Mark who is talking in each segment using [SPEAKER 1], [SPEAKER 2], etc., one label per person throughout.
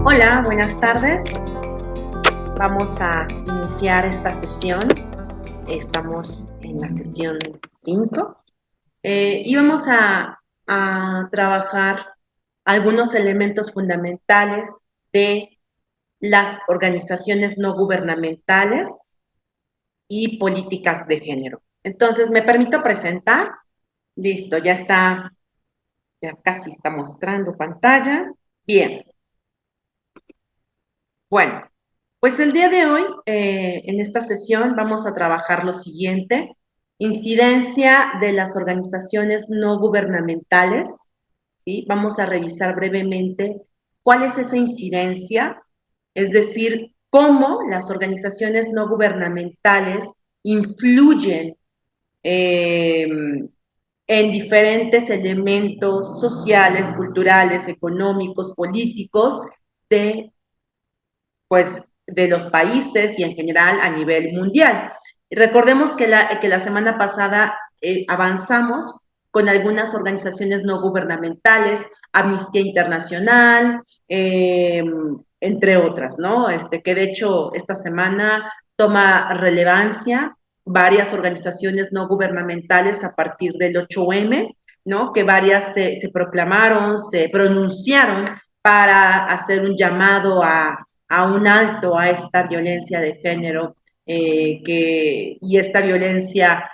[SPEAKER 1] Hola, buenas tardes. Vamos a iniciar esta sesión. Estamos en la sesión 5 y vamos a trabajar algunos elementos fundamentales de las organizaciones no gubernamentales y políticas de género. Entonces, me permito presentar. Listo, ya está, ya casi está mostrando pantalla. Bien, bueno. Pues el día de hoy, en esta sesión, vamos a trabajar lo siguiente: incidencia de las organizaciones no gubernamentales, ¿sí? Vamos a revisar brevemente cuál es esa incidencia, es decir, cómo las organizaciones no gubernamentales influyen eh, en diferentes elementos sociales, culturales, económicos, políticos de pues de los países y en general a nivel mundial. Recordemos que la semana pasada avanzamos con algunas organizaciones no gubernamentales, Amnistía Internacional, entre otras, ¿no? Que de hecho esta semana toma relevancia varias organizaciones no gubernamentales a partir del 8M, ¿no? Que varias se proclamaron, se pronunciaron para hacer un llamado a un alto a esta violencia de género y esta violencia,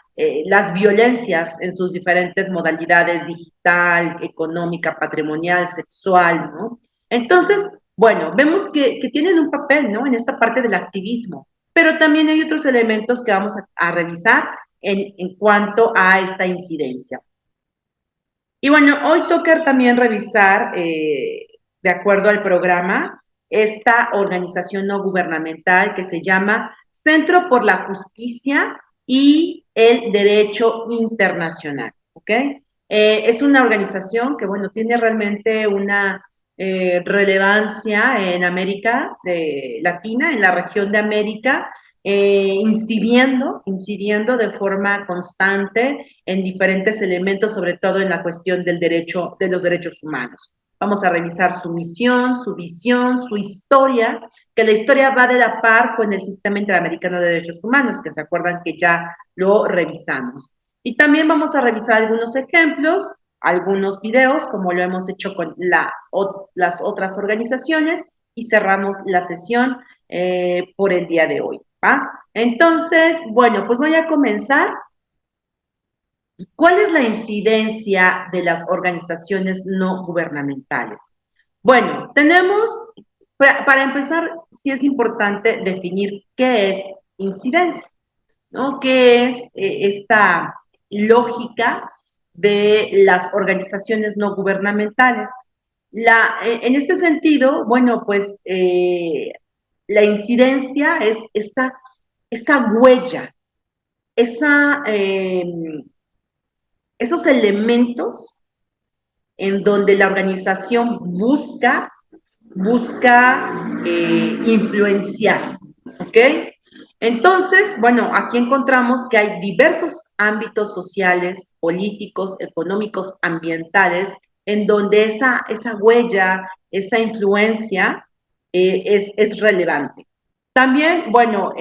[SPEAKER 1] las violencias en sus diferentes modalidades, digital, económica, patrimonial, sexual, ¿no? Entonces, bueno, vemos que tienen un papel, ¿no? En esta parte del activismo, pero también hay otros elementos que vamos a revisar en cuanto a esta incidencia. Y bueno, hoy toca también revisar, de acuerdo al programa, esta organización no gubernamental que se llama Centro por la Justicia y el Derecho Internacional, ¿ok? Es una organización que, bueno, tiene realmente una relevancia en América Latina, en la región de América, incidiendo de forma constante en diferentes elementos, sobre todo en la cuestión del derecho, de los derechos humanos. Vamos a revisar su misión, su visión, su historia, que la historia va de la par con el Sistema Interamericano de Derechos Humanos, que se acuerdan que ya lo revisamos. Y también vamos a revisar algunos ejemplos, algunos videos, como lo hemos hecho con las otras organizaciones, y cerramos la sesión por el día de hoy, ¿va? Entonces, bueno, pues voy a comenzar. ¿Cuál es la incidencia de las organizaciones no gubernamentales? Bueno, para empezar, sí es importante definir qué es incidencia, ¿no? ¿Qué es esta lógica de las organizaciones no gubernamentales? En este sentido, bueno, pues la incidencia es esa huella, esa, esos elementos en donde la organización busca influenciar, ¿ok? Entonces, bueno, aquí encontramos que hay diversos ámbitos sociales, políticos, económicos, ambientales, en donde esa huella, esa influencia es relevante. También, bueno,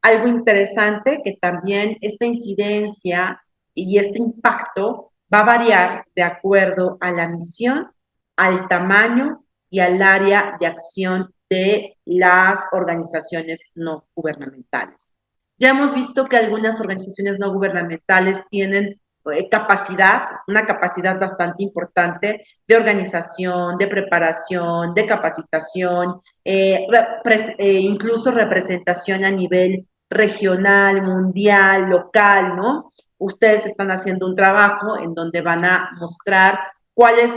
[SPEAKER 1] algo interesante que también esta incidencia y este impacto va a variar de acuerdo a la misión, al tamaño y al área de acción de las organizaciones no gubernamentales. Ya hemos visto que algunas organizaciones no gubernamentales tienen una capacidad bastante importante de organización, de preparación, de capacitación, incluso representación a nivel regional, mundial, local, ¿no? Ustedes están haciendo un trabajo en donde van a mostrar cuáles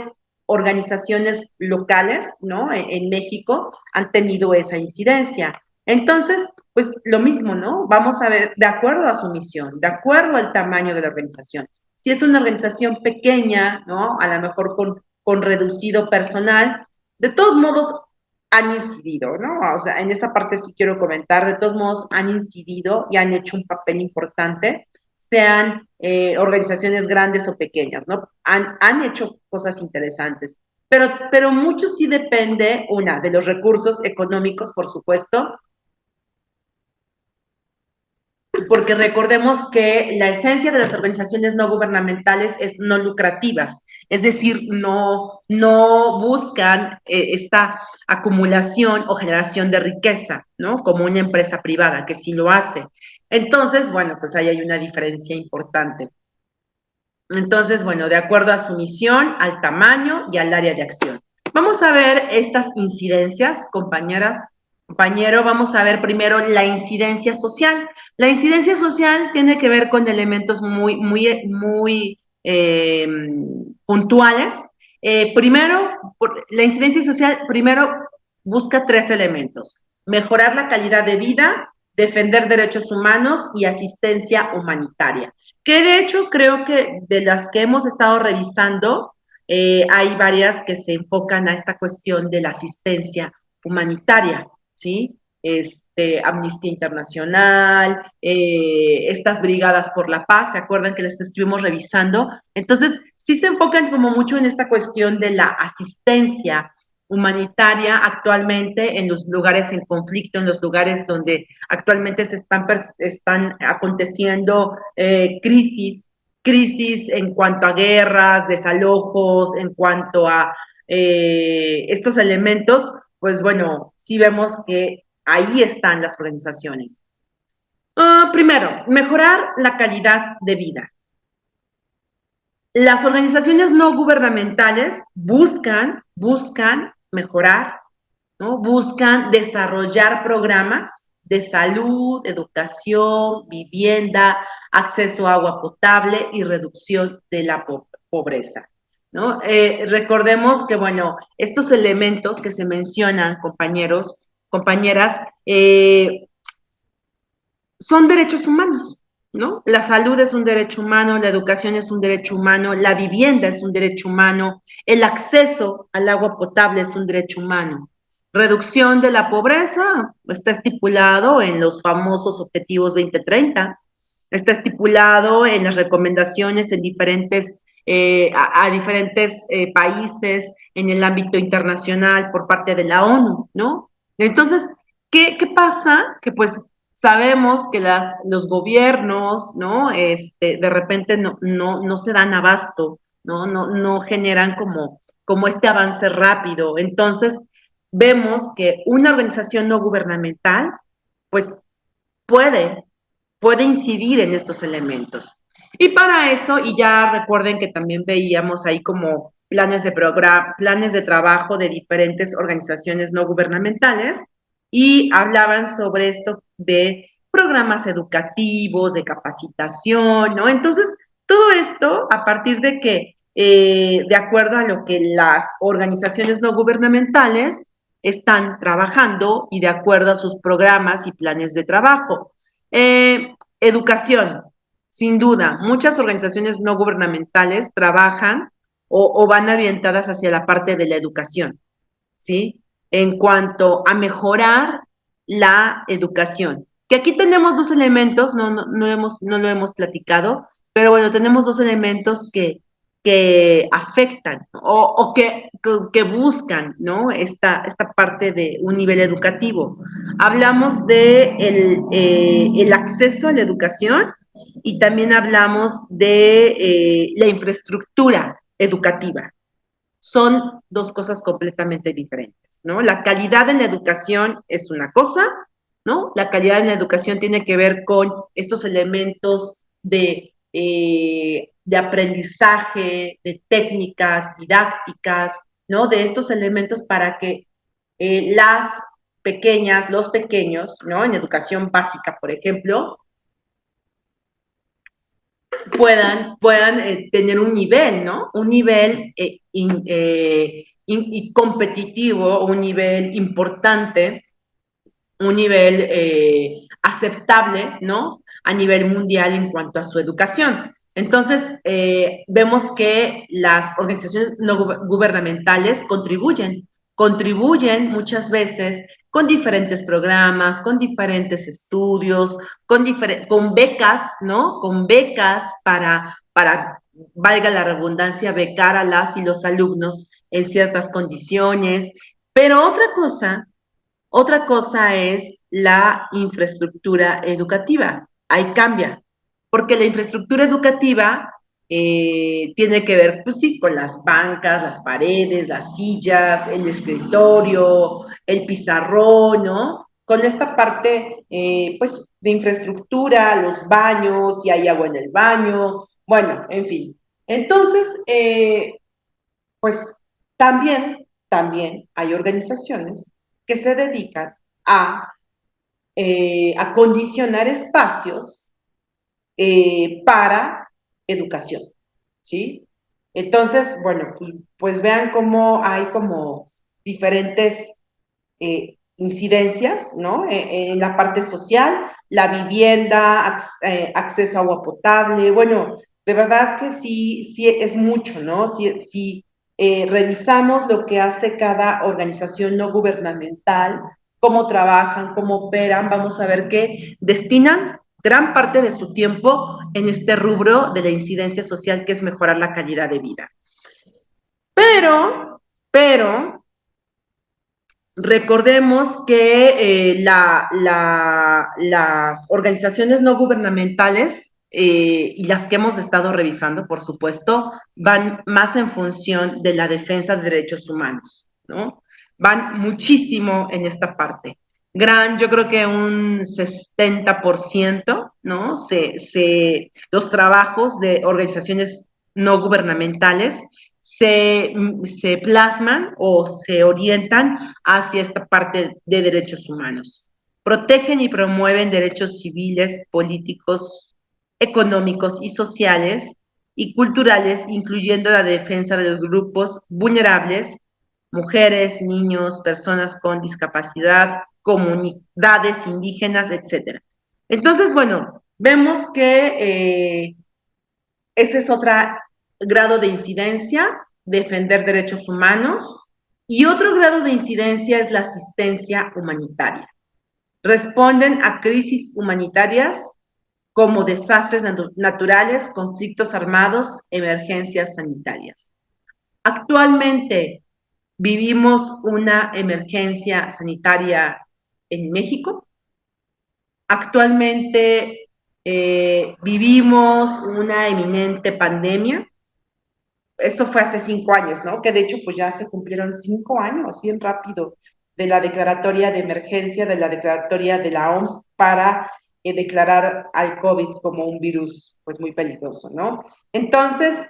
[SPEAKER 1] organizaciones locales, ¿no? En México han tenido esa incidencia. Entonces, pues lo mismo, ¿no? Vamos a ver, de acuerdo a su misión, de acuerdo al tamaño de la organización. Si es una organización pequeña, ¿no? A lo mejor con reducido personal, de todos modos han incidido, ¿no? O sea, en esa parte sí quiero comentar, de todos modos han incidido y han hecho un papel importante, sean organizaciones grandes o pequeñas, ¿no? Han hecho cosas interesantes. pero mucho sí depende, una, de los recursos económicos, por supuesto, porque recordemos que la esencia de las organizaciones no gubernamentales es no lucrativas, es decir, no buscan esta acumulación o generación de riqueza, ¿no? Como una empresa privada, que sí lo hace. Entonces, bueno, pues ahí hay una diferencia importante. Entonces, bueno, de acuerdo a su misión, al tamaño y al área de acción. Vamos a ver estas incidencias, compañeras, compañero. Vamos a ver primero la incidencia social. La incidencia social tiene que ver con elementos muy puntuales. Primero, la incidencia social, primero, busca tres elementos. Mejorar la calidad de vida, defender derechos humanos y asistencia humanitaria, que de hecho creo que de las que hemos estado revisando, hay varias que se enfocan a esta cuestión de la asistencia humanitaria, ¿sí? Amnistía Internacional, estas brigadas por la paz, ¿se acuerdan que las estuvimos revisando? Entonces, sí se enfocan como mucho en esta cuestión de la asistencia humanitaria actualmente en los lugares en conflicto, en los lugares donde actualmente están aconteciendo crisis en cuanto a guerras, desalojos, en cuanto a estos elementos, pues bueno, sí vemos que ahí están las organizaciones. Primero, mejorar la calidad de vida. Las organizaciones no gubernamentales buscan mejorar, ¿no? Buscan desarrollar programas de salud, educación, vivienda, acceso a agua potable y reducción de la pobreza, ¿no? Recordemos que, bueno, estos elementos que se mencionan, compañeros, compañeras, son derechos humanos, ¿no? La salud es un derecho humano, la educación es un derecho humano, la vivienda es un derecho humano, el acceso al agua potable es un derecho humano. Reducción de la pobreza está estipulado en los famosos Objetivos 2030, está estipulado en las recomendaciones en a diferentes países en el ámbito internacional por parte de la ONU, ¿no? Entonces, ¿qué pasa? Que pues sabemos que los gobiernos, ¿no? De repente no se dan abasto, no generan como este avance rápido. Entonces, vemos que una organización no gubernamental, pues puede, puede incidir en estos elementos. Y para eso, y ya recuerden que también veíamos ahí como planes de trabajo de diferentes organizaciones no gubernamentales, y hablaban sobre esto de programas educativos, de capacitación, ¿no? Entonces, todo esto a partir de que, de acuerdo a lo que las organizaciones no gubernamentales están trabajando y de acuerdo a sus programas y planes de trabajo. Educación, sin duda, muchas organizaciones no gubernamentales trabajan o van orientadas hacia la parte de la educación, ¿sí? En cuanto a mejorar la educación. Que aquí tenemos dos elementos, no lo hemos platicado, pero bueno, tenemos dos elementos que afectan que buscan, ¿no? Esta parte de un nivel educativo. Hablamos de el acceso a la educación y también hablamos de la infraestructura educativa. Son dos cosas completamente diferentes, ¿no? La calidad en la educación es una cosa, ¿no? La calidad en la educación tiene que ver con estos elementos de aprendizaje, de técnicas didácticas, ¿no? De estos elementos para que las pequeñas, los pequeños, ¿no? En educación básica, por ejemplo, puedan tener un nivel, ¿no? Un nivel competitivo, un nivel importante, un nivel aceptable, ¿no? A nivel mundial en cuanto a su educación. Entonces, vemos que las organizaciones no gubernamentales contribuyen muchas veces con diferentes programas, con diferentes estudios, con becas, ¿no? Con becas para valga la redundancia, becar a las y los alumnos en ciertas condiciones, pero otra cosa es la infraestructura educativa. Ahí cambia, porque la infraestructura educativa tiene que ver, pues sí, con las bancas, las paredes, las sillas, el escritorio, el pizarrón, ¿no? Con esta parte, pues, de infraestructura, los baños, si hay agua en el baño, bueno, en fin. Entonces, pues también hay organizaciones que se dedican a acondicionar espacios para educación, ¿sí? Entonces, bueno, pues vean cómo hay como diferentes incidencias, ¿no? En la parte social, la vivienda, acceso a agua potable, bueno, de verdad que sí, sí es mucho, ¿no? Sí, revisamos lo que hace cada organización no gubernamental, cómo trabajan, cómo operan, vamos a ver que destinan gran parte de su tiempo en este rubro de la incidencia social que es mejorar la calidad de vida. Pero, recordemos que las organizaciones no gubernamentales y las que hemos estado revisando, por supuesto, van más en función de la defensa de derechos humanos, ¿no? Van muchísimo en esta parte. Yo creo que un 70%, ¿no? Los trabajos de organizaciones no gubernamentales se, se plasman o se orientan hacia esta parte de derechos humanos. Protegen y promueven derechos civiles, políticos, económicos y sociales y culturales, incluyendo la defensa de los grupos vulnerables, mujeres, niños, personas con discapacidad, comunidades indígenas, etcétera. Entonces, bueno, vemos que ese es otro grado de incidencia, defender derechos humanos. Y otro grado de incidencia es la asistencia humanitaria. Responden a crisis humanitarias como desastres naturales, conflictos armados, emergencias sanitarias. Actualmente vivimos una emergencia sanitaria en México. Actualmente vivimos una eminente pandemia. Eso fue hace 5 años, ¿no? Que de hecho, pues ya se cumplieron 5 años, bien rápido, de la declaratoria de emergencia, de la declaratoria de la OMS para declarar al COVID como un virus, pues muy peligroso, ¿no? Entonces,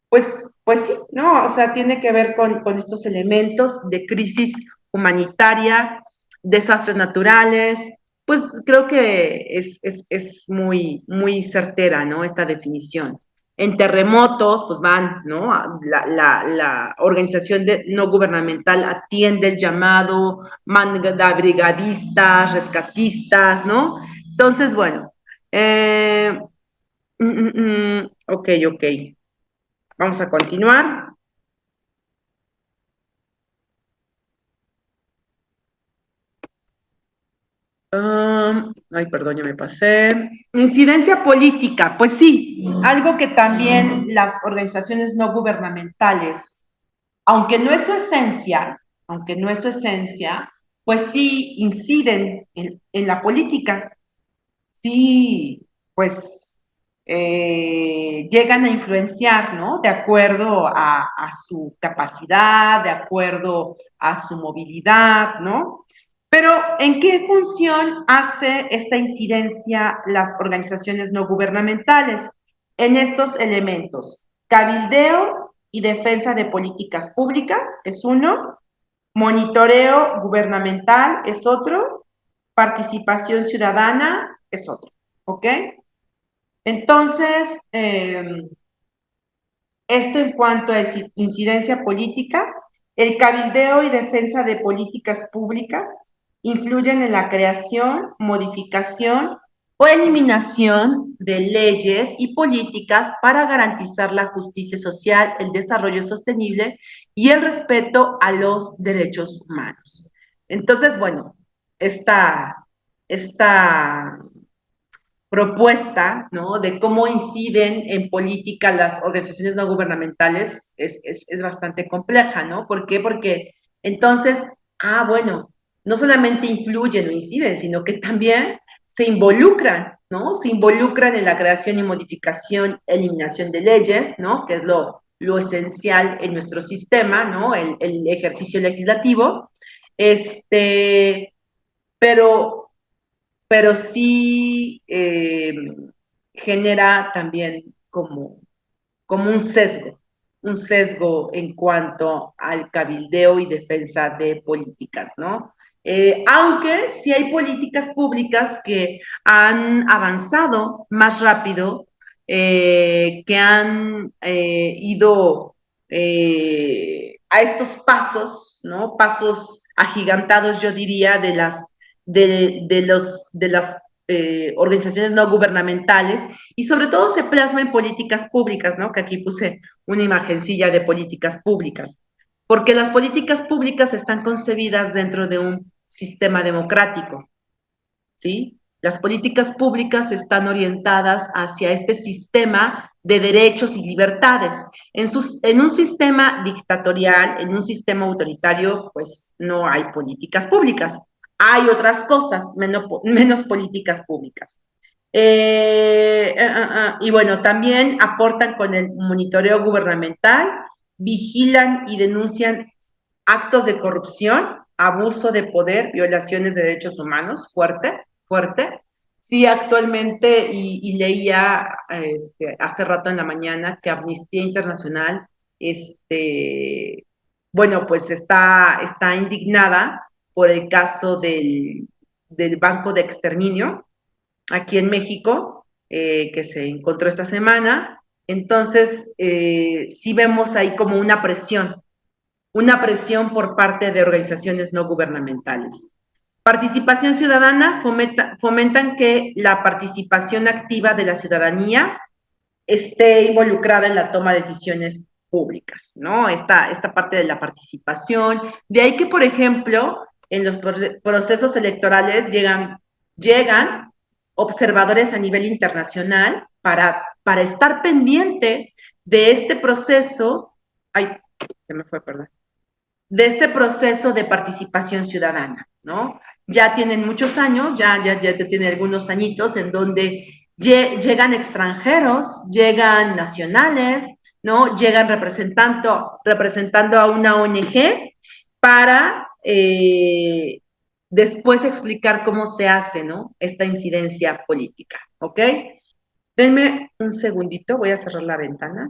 [SPEAKER 1] pues, pues sí, ¿no? O sea, tiene que ver con estos elementos de crisis humanitaria, desastres naturales, pues creo que es muy, muy certera, ¿no? Esta definición. En terremotos, pues van, ¿no? La organización no gubernamental atiende el llamado, manda brigadistas, rescatistas, ¿no? Entonces, bueno, ok, ok. Vamos a continuar. Ay, perdón, ya me pasé. Incidencia política, pues sí, algo que también las organizaciones no gubernamentales, aunque no es su esencia, aunque no es su esencia, pues sí inciden en la política, sí, pues llegan a influenciar, ¿no? De acuerdo a su capacidad, de acuerdo a su movilidad, ¿no? Pero, ¿en qué función hace esta incidencia las organizaciones no gubernamentales? En estos elementos, cabildeo y defensa de políticas públicas es uno, monitoreo gubernamental es otro, participación ciudadana es otro, ¿ok? Entonces, esto en cuanto a incidencia política, el cabildeo y defensa de políticas públicas influyen en la creación, modificación o eliminación de leyes y políticas para garantizar la justicia social, el desarrollo sostenible y el respeto a los derechos humanos. Entonces, bueno, esta propuesta, ¿no? De cómo inciden en política las organizaciones no gubernamentales es bastante compleja, ¿no? ¿Por qué? Porque entonces, bueno, no solamente influyen o inciden, sino que también se involucran, ¿no? Se involucran en la creación y modificación, eliminación de leyes, ¿no? Que es lo esencial en nuestro sistema, ¿no? El ejercicio legislativo. Este, pero sí genera también como un sesgo en cuanto al cabildeo y defensa de políticas, ¿no? Aunque sí hay políticas públicas que han avanzado más rápido, que han ido a estos pasos, ¿no? Pasos agigantados, yo diría, de las organizaciones no gubernamentales y sobre todo se plasma en políticas públicas, ¿no? Que aquí puse una imagencilla de políticas públicas, porque las políticas públicas están concebidas dentro de un sistema democrático, ¿sí? Las políticas públicas están orientadas hacia este sistema de derechos y libertades. En un sistema dictatorial, en un sistema autoritario, pues no hay políticas públicas. Hay otras cosas, menos políticas públicas. Y bueno, también aportan con el monitoreo gubernamental, vigilan y denuncian actos de corrupción, abuso de poder, violaciones de derechos humanos, fuerte, fuerte. Sí, actualmente, y leía hace rato en la mañana que Amnistía Internacional, bueno, pues está indignada por el caso del Banco de Exterminio aquí en México, que se encontró esta semana. Entonces, sí vemos ahí como una presión por parte de organizaciones no gubernamentales. Participación ciudadana fomentan que la participación activa de la ciudadanía esté involucrada en la toma de decisiones públicas, ¿no? Esta parte de la participación. De ahí que, por ejemplo, en los procesos electorales llegan observadores a nivel internacional para estar pendiente de este proceso. Ay, se me fue, perdón, de este proceso de participación ciudadana, ¿no? Ya tienen muchos años, ya tienen algunos añitos en donde llegan extranjeros, llegan nacionales, ¿no? Llegan representando a una ONG para después explicar cómo se hace, ¿no? Esta incidencia política, ¿ok? Denme un segundito, voy a cerrar la ventana.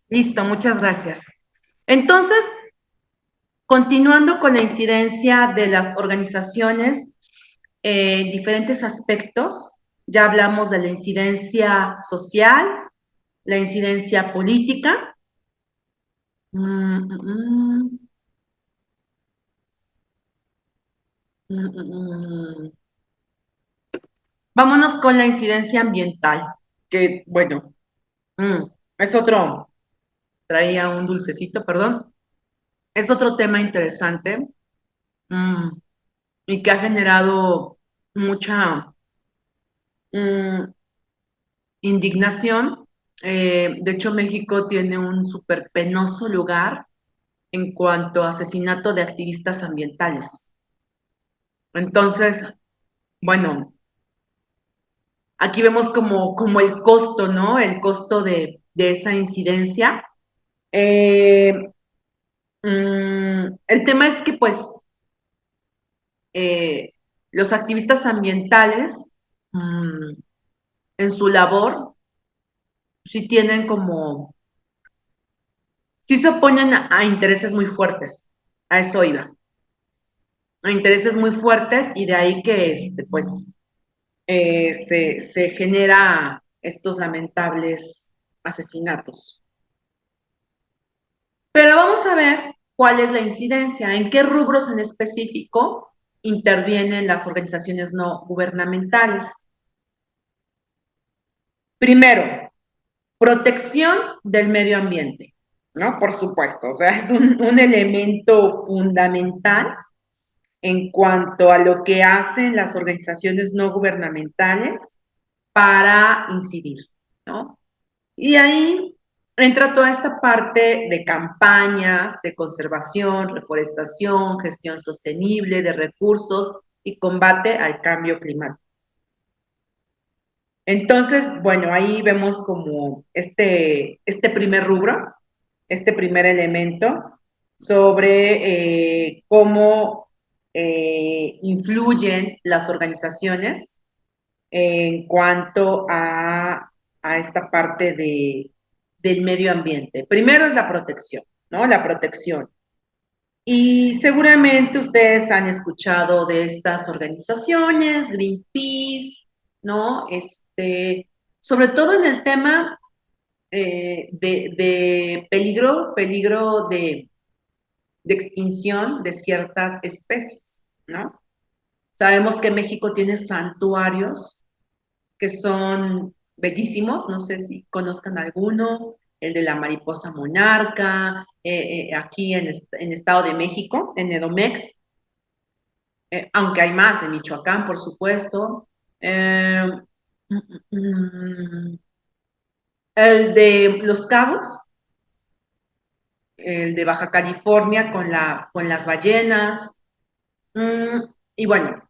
[SPEAKER 1] Listo, muchas gracias. Entonces, continuando con la incidencia de las organizaciones en diferentes aspectos, ya hablamos de la incidencia social, la incidencia política. Mm, mm, mm, mm, mm. Vámonos con la incidencia ambiental, que bueno, mm, es otro, traía un dulcecito, perdón, es otro tema interesante, mm, y que ha generado mucha indignación. De hecho, México tiene un súper penoso lugar en cuanto a asesinato de activistas ambientales. Entonces, bueno, aquí vemos como el costo, ¿no? El costo de esa incidencia. Eh, el tema es que, pues, eh, los activistas ambientales, en su labor, sí tienen como, sí se oponen a intereses muy fuertes, a eso iba, a intereses muy fuertes y de ahí que, pues, se genera estos lamentables asesinatos. Pero vamos a ver cuál es la incidencia, en qué rubros en específico intervienen las organizaciones no gubernamentales. Primero, protección del medio ambiente, ¿no? Por supuesto, o sea, es un elemento fundamental en cuanto a lo que hacen las organizaciones no gubernamentales para incidir, ¿no? Y ahí entra toda esta parte de campañas de conservación, reforestación, gestión sostenible de recursos y combate al cambio climático. Entonces, bueno, ahí vemos como este primer rubro, este primer elemento sobre cómo influyen las organizaciones en cuanto a esta parte del medio ambiente. Primero es la protección, ¿no? La protección. Y seguramente ustedes han escuchado de estas organizaciones, Greenpeace, ¿no? Sobre todo en el tema de peligro de extinción de ciertas especies, ¿no? Sabemos que México tiene santuarios que son bellísimos, no sé si conozcan alguno, el de la mariposa monarca, aquí en Estado de México, en Edomex, aunque hay más en Michoacán, por supuesto. Eh, mm, mm, el de Los Cabos, el de Baja California con las ballenas, mm, y bueno,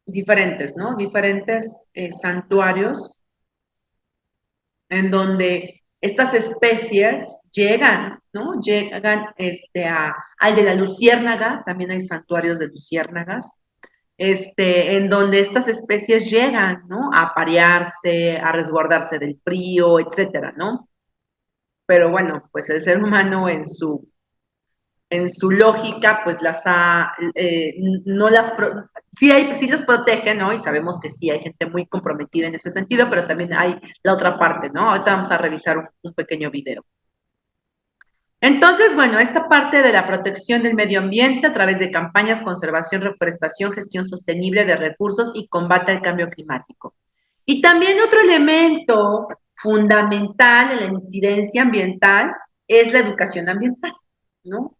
[SPEAKER 1] diferentes, ¿no? Diferentes santuarios en donde estas especies llegan, ¿no? Llegan al de la luciérnaga, también hay santuarios de luciérnagas, en donde estas especies llegan, ¿no? A aparearse, a resguardarse del frío, etcétera, ¿no? Pero bueno, pues el ser humano en su lógica, pues no las, sí los protege, ¿no? Y sabemos que sí hay gente muy comprometida en ese sentido, pero también hay la otra parte, ¿no? Ahorita vamos a revisar un pequeño video. Entonces, bueno, esta parte de la protección del medio ambiente a través de campañas, conservación, reforestación, gestión sostenible de recursos y combate al cambio climático. Y también otro elemento fundamental en la incidencia ambiental es la educación ambiental, ¿no?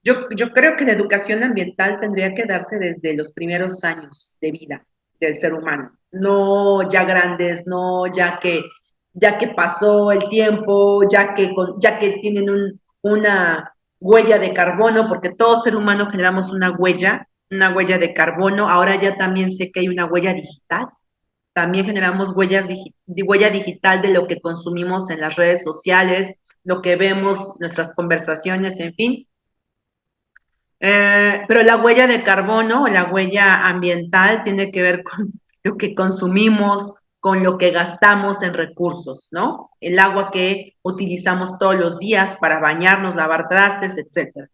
[SPEAKER 1] Yo creo que la educación ambiental tendría que darse desde los primeros años de vida del ser humano, no ya grandes, no ya que pasó el tiempo, ya que tienen una huella de carbono, porque todo ser humano generamos una huella de carbono, ahora ya también sé que hay una huella digital, también generamos huella digital de lo que consumimos en las redes sociales, lo que vemos, nuestras conversaciones, en fin. Pero la huella de carbono o la huella ambiental tiene que ver con lo que consumimos, con lo que gastamos en recursos, ¿no? El agua que utilizamos todos los días para bañarnos, lavar trastes, etcétera.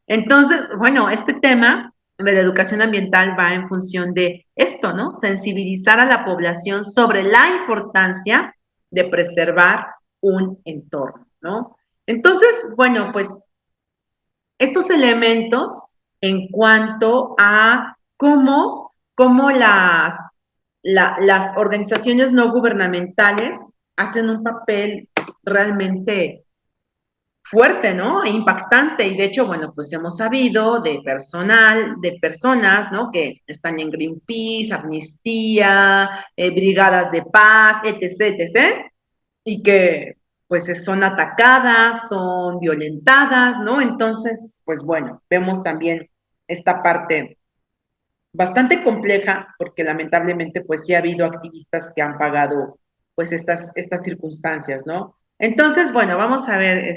[SPEAKER 1] Entonces, bueno, este tema de la educación ambiental va en función de esto, ¿no? Sensibilizar a la población sobre la importancia de preservar un entorno, ¿no? Entonces, bueno, pues estos elementos en cuanto a cómo las organizaciones no gubernamentales hacen un papel realmente fuerte, ¿no? E impactante. Y de hecho, bueno, pues hemos sabido de personal, de personas, ¿no? Que están en Greenpeace, Amnistía, Brigadas de Paz, etc., etc., y que pues son atacadas, son violentadas, ¿no? Entonces, pues bueno, vemos también esta parte bastante compleja, porque lamentablemente pues sí ha habido activistas que han pagado pues estas circunstancias, ¿no? Entonces, bueno, vamos a ver,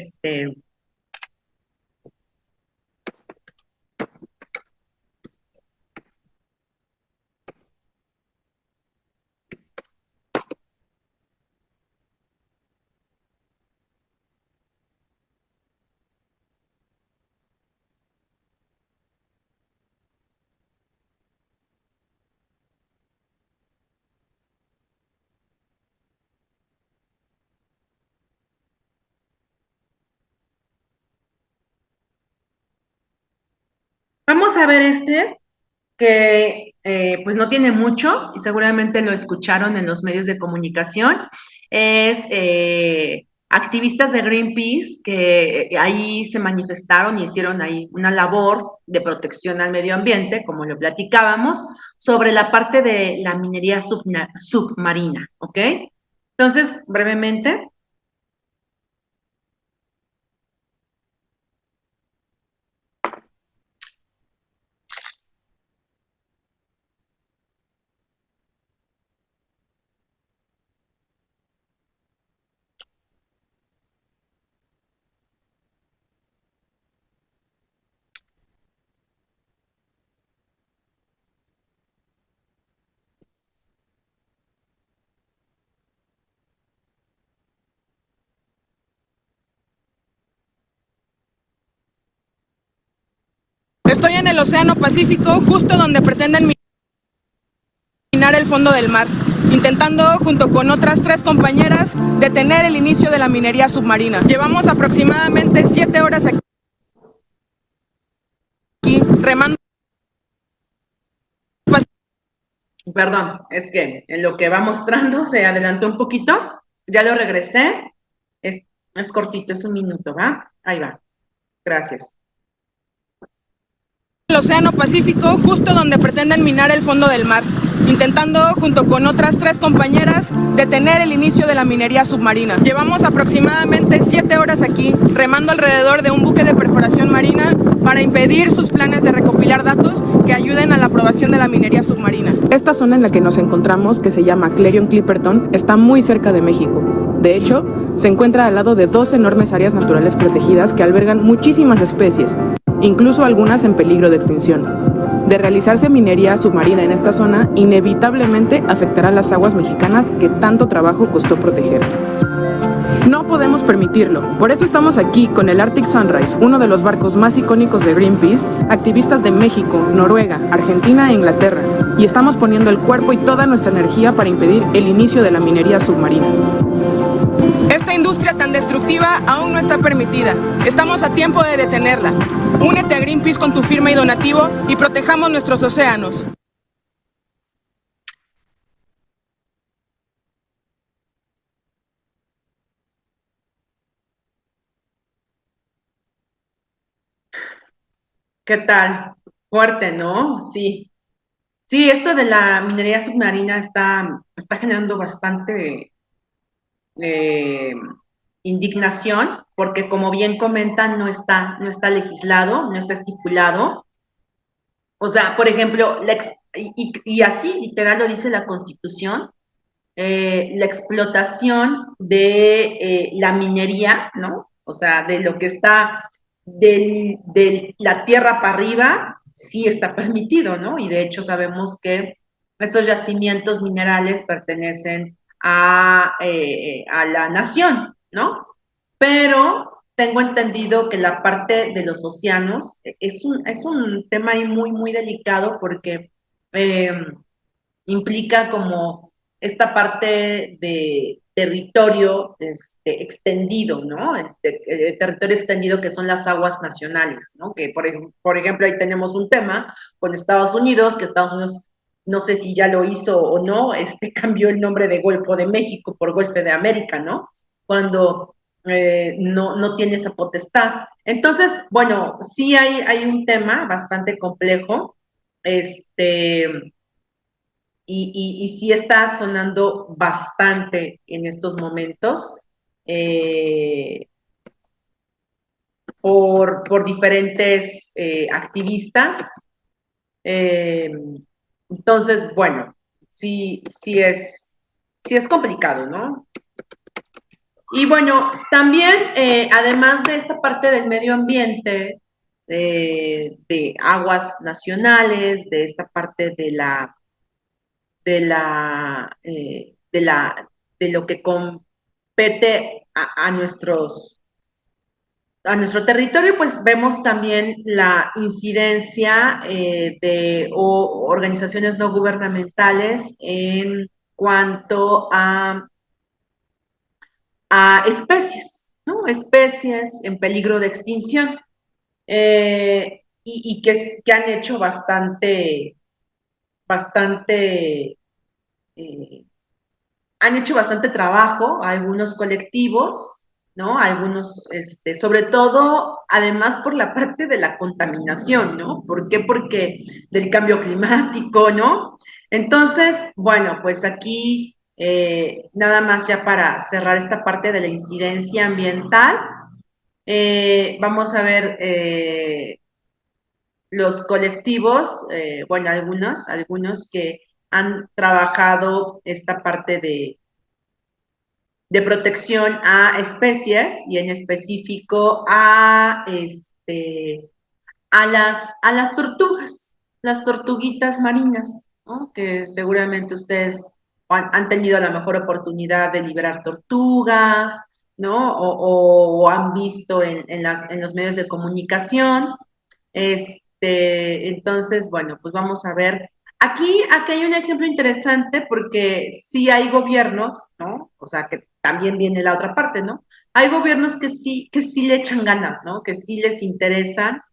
[SPEAKER 1] vamos a ver que pues no tiene mucho y seguramente lo escucharon en los medios de comunicación, es activistas de Greenpeace que ahí se manifestaron y hicieron ahí una labor de protección al medio ambiente, como lo platicábamos, sobre la parte de la minería submarina, ¿ok? Entonces, brevemente,
[SPEAKER 2] Estoy en el Océano Pacífico, justo donde pretenden minar el fondo del mar, intentando, junto con otras 3 compañeras, detener el inicio de la minería submarina. Llevamos aproximadamente 7 horas aquí, remando.
[SPEAKER 1] perdón, es que en lo que va mostrando se adelantó un poquito, ya lo regresé, es, es cortito, es un minuto, ¿va? Ahí va, gracias.
[SPEAKER 2] El Océano Pacífico, justo donde pretenden minar el fondo del mar, intentando, junto con otras 3 compañeras, detener el inicio de la minería submarina. Llevamos aproximadamente 7 horas aquí, remando alrededor de un buque de perforación marina para impedir sus planes de recopilar datos que ayuden a la aprobación de la minería submarina. Esta zona en la que nos encontramos, que se llama Clarion Clipperton, está muy cerca de México. De hecho, se encuentra al lado de 2 enormes áreas naturales protegidas que albergan muchísimas especies, incluso algunas en peligro de extinción. De realizarse minería submarina en esta zona, inevitablemente afectará las aguas mexicanas que tanto trabajo costó proteger. No podemos permitirlo, por eso estamos aquí con el Arctic Sunrise, uno de los barcos más icónicos de Greenpeace, activistas de México, Noruega, Argentina e Inglaterra, y estamos poniendo el cuerpo y toda nuestra energía para impedir el inicio de la minería submarina. Esta industria tan destructiva aún no está permitida. Estamos a tiempo de detenerla. Únete a Greenpeace con tu firma y donativo y protejamos nuestros océanos.
[SPEAKER 1] ¿Qué tal? Fuerte, ¿no? Sí. Sí, esto de la minería submarina está generando bastante eh, indignación, porque como bien comentan, no está legislado, no está estipulado. O sea, por ejemplo, y así literal lo dice la Constitución, la explotación de la minería, ¿no? O sea, de lo que está de la tierra para arriba, sí está permitido, ¿no? Y de hecho sabemos que esos yacimientos minerales pertenecen a la nación, ¿no? Pero tengo entendido que la parte de los océanos es un tema ahí muy, muy delicado porque eh, implica como esta parte de territorio extendido, ¿no? El territorio extendido que son las aguas nacionales, ¿no? Que por ejemplo ahí tenemos un tema con Estados Unidos, que Estados Unidos no sé si ya lo hizo o no, cambió el nombre de Golfo de México por Golfo de América, ¿no? Cuando no tiene esa potestad. Entonces, bueno, sí hay un tema bastante complejo, y sí está sonando bastante en estos momentos, eh, por diferentes activistas. Eh, entonces, bueno, sí es complicado, ¿no? Y bueno, también, además de esta parte del medio ambiente, de aguas nacionales, de esta parte de de lo que compete a nuestro territorio, pues vemos también la incidencia de organizaciones no gubernamentales en cuanto a especies, ¿no? Especies en peligro de extinción, que han hecho bastante, eh, han hecho bastante trabajo a algunos colectivos, ¿no? Algunos, sobre todo, además por la parte de la contaminación, ¿no? ¿Por qué? Porque del cambio climático, ¿no? Entonces, bueno, pues aquí, nada más ya para cerrar esta parte de la incidencia ambiental, vamos a ver los colectivos, bueno, algunos que han trabajado esta parte de protección a especies y en específico a las tortuguitas marinas, ¿no? Que seguramente ustedes han tenido la mejor oportunidad de liberar tortugas, ¿no? O han visto en los medios de comunicación. Entonces, bueno, pues vamos a ver. Aquí hay un ejemplo interesante porque sí hay gobiernos, ¿no? O sea, que también viene la otra parte, ¿no? Hay gobiernos que sí le echan ganas, ¿no? Que sí les interesa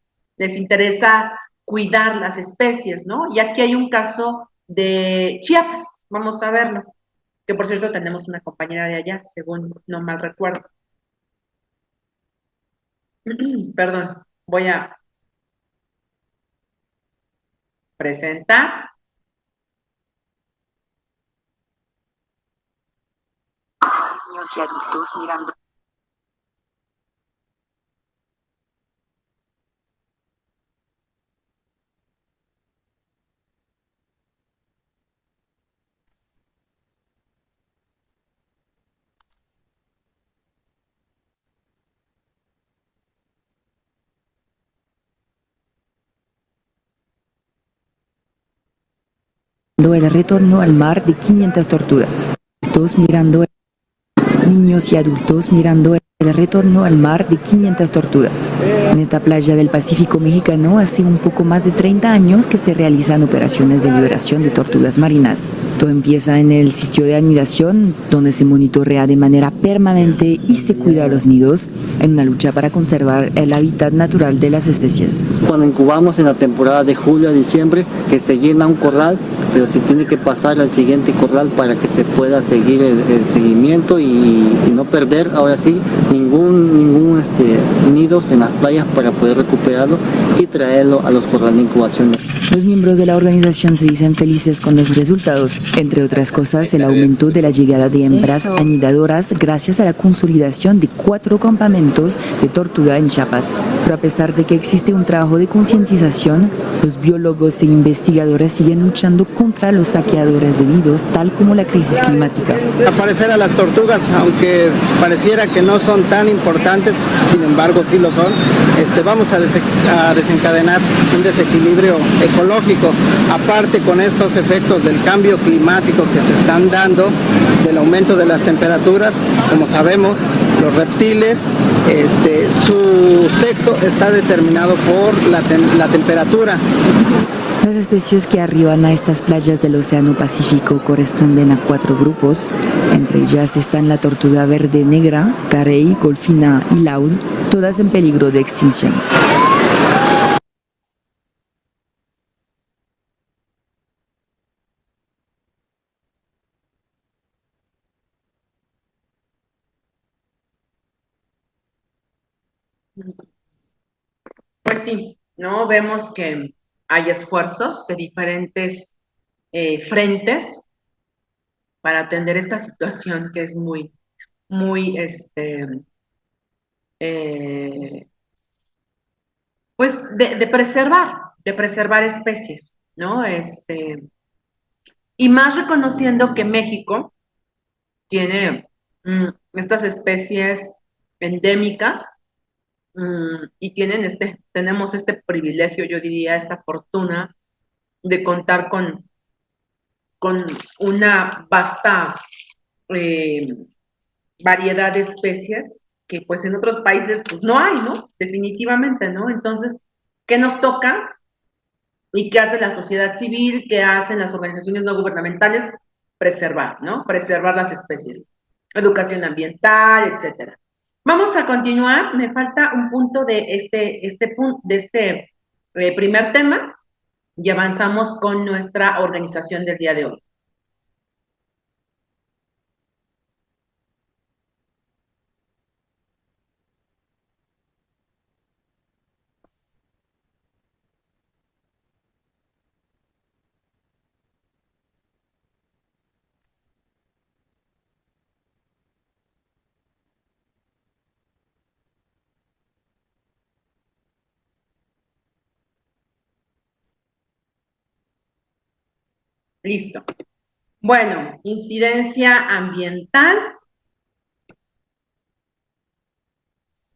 [SPEAKER 1] cuidar las especies, ¿no? Y aquí hay un caso de Chiapas, vamos a verlo, que por cierto tenemos una compañera de allá, según no mal recuerdo. Perdón, voy a presentar. Niños y adultos mirando.
[SPEAKER 3] El retorno al mar de 500 tortugas. Todos mirando, niños y adultos mirando el retorno al mar de 500 tortugas. En esta playa del Pacífico mexicano hace un poco más de 30 años que se realizan operaciones de liberación de tortugas marinas. Todo empieza en el sitio de anidación, donde se monitorea de manera permanente y se cuida los nidos en una lucha para conservar el hábitat natural de las especies.
[SPEAKER 4] Cuando incubamos en la temporada de julio a diciembre, que se llena un corral, pero se tiene que pasar al siguiente corral para que se pueda seguir el seguimiento y no perder ahora sí ningún nidos en las playas para poder recuperarlo y traerlo a los corrales de incubación.
[SPEAKER 3] Los miembros de la organización se dicen felices con los resultados, entre otras cosas el aumento de la llegada de hembras anidadoras gracias a la consolidación de 4 campamentos de tortuga en Chiapas. Pero a pesar de que existe un trabajo de concientización, los biólogos e investigadores siguen luchando contra los saqueadores de nidos, tal como la crisis climática.
[SPEAKER 5] Aparecer a las tortugas, aunque pareciera que no son tan importantes, sin embargo sí lo son, vamos a desencadenar un desequilibrio ecológico. Aparte, con estos efectos del cambio climático que se están dando, del aumento de las temperaturas, como sabemos, los reptiles, su sexo está determinado por la temperatura.
[SPEAKER 3] Las especies que arriban a estas playas del Océano Pacífico corresponden a 4 grupos. Entre ellas están la tortuga verde negra, carey, golfina y laúd, todas en peligro de extinción.
[SPEAKER 1] Pues sí, ¿no? Vemos que hay esfuerzos de diferentes frentes para atender esta situación que es muy, muy, eh, pues de preservar especies, ¿no? Y más reconociendo que México tiene estas especies endémicas y tenemos este privilegio, yo diría, esta fortuna de contar con una vasta eh, variedad de especies que pues en otros países pues no hay, ¿no? Definitivamente, ¿no? Entonces, ¿qué nos toca? ¿Y qué hace la sociedad civil? ¿Qué hacen las organizaciones no gubernamentales? Preservar, ¿no? Preservar las especies. Educación ambiental, etcétera. Vamos a continuar. Me falta un punto de este primer tema y avanzamos con nuestra organización del día de hoy. Listo. Bueno, incidencia ambiental.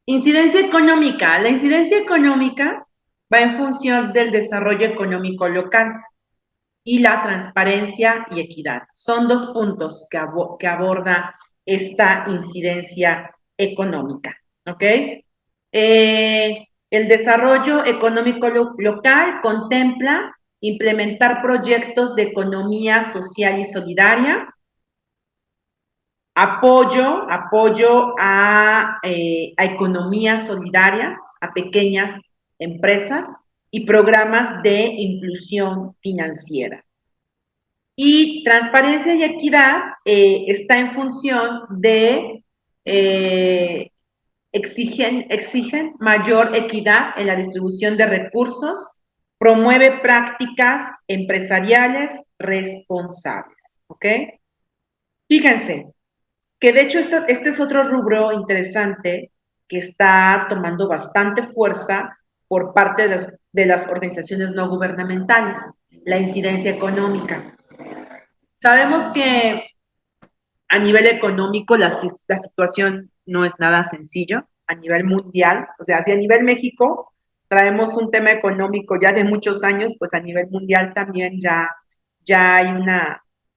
[SPEAKER 1] Incidencia económica. La incidencia económica va en función del desarrollo económico local y la transparencia y equidad. Son dos puntos que aborda esta incidencia económica. ¿Ok? El desarrollo económico local contempla implementar proyectos de economía social y solidaria, apoyo a economías solidarias, a pequeñas empresas y programas de inclusión financiera. Y transparencia y equidad está en función de exigen mayor equidad en la distribución de recursos, promueve prácticas empresariales responsables. ¿Ok? Fíjense, que de hecho este es otro rubro interesante que está tomando bastante fuerza por parte de las organizaciones no gubernamentales, la incidencia económica. Sabemos que a nivel económico la situación no es nada sencillo a nivel mundial, o sea, si a nivel México traemos un tema económico ya de muchos años, pues a nivel mundial también ya hay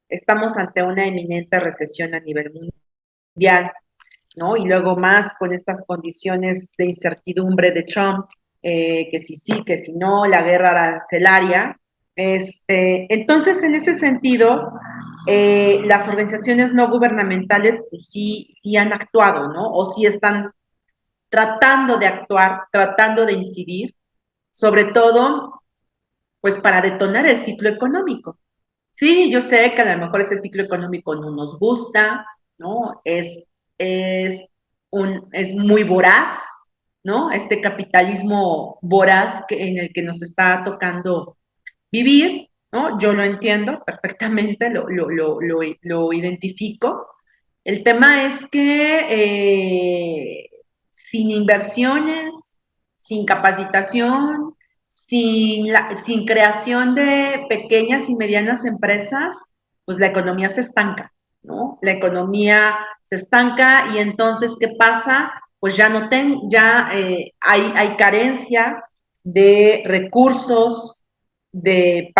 [SPEAKER 1] estamos ante una eminente recesión a nivel mundial. ¿No? Y luego más con estas condiciones de incertidumbre de Trump, que si sí, que si no, la guerra arancelaria. Entonces, en ese sentido, las organizaciones no gubernamentales pues, sí han actuado, ¿no? O sí están tratando de actuar, tratando de incidir, sobre todo, pues para detonar el ciclo económico. Sí, yo sé que a lo mejor ese ciclo económico no nos gusta, ¿no? Es, es muy voraz, ¿no? Este capitalismo voraz en el que nos está tocando vivir, ¿no? Yo lo entiendo perfectamente, lo identifico. El tema es que sin inversiones, sin capacitación, sin creación de pequeñas y medianas empresas, pues la economía se estanca, ¿no? La economía se estanca y entonces, ¿qué pasa? Pues hay carencia de recursos de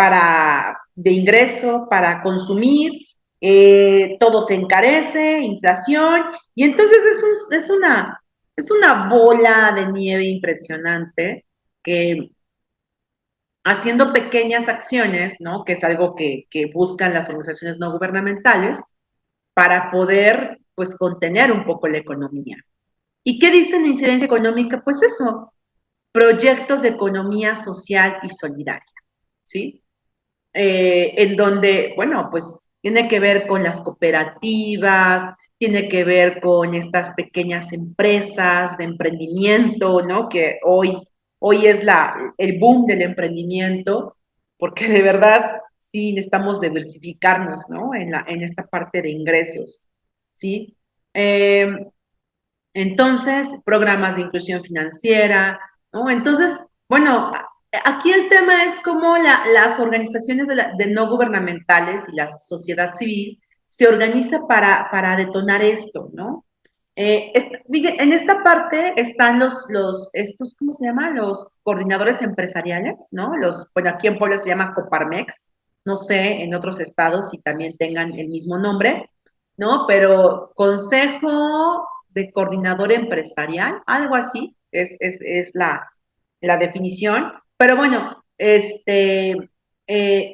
[SPEAKER 1] ingreso para consumir, todo se encarece, inflación, y entonces es una bola de nieve impresionante que haciendo pequeñas acciones, ¿no? Que es algo que buscan las organizaciones no gubernamentales para poder, pues, contener un poco la economía. ¿Y qué dicen de incidencia económica? Pues eso, proyectos de economía social y solidaria, ¿sí? En donde, bueno, pues tiene que ver con las cooperativas, tiene que ver con estas pequeñas empresas de emprendimiento, ¿no? Que hoy es el boom del emprendimiento, porque de verdad sí necesitamos diversificarnos, ¿no? En esta parte de ingresos, ¿sí? Eh, entonces, programas de inclusión financiera, ¿no? Entonces, bueno, aquí el tema es cómo las organizaciones de no gubernamentales y la sociedad civil se organiza para detonar esto, ¿no? En esta parte están estos, ¿cómo se llama? Los coordinadores empresariales, ¿no? Bueno, aquí en Puebla se llama Coparmex, no sé, en otros estados si también tengan el mismo nombre, ¿no? Pero Consejo de Coordinador Empresarial, algo así, es la definición. Pero bueno,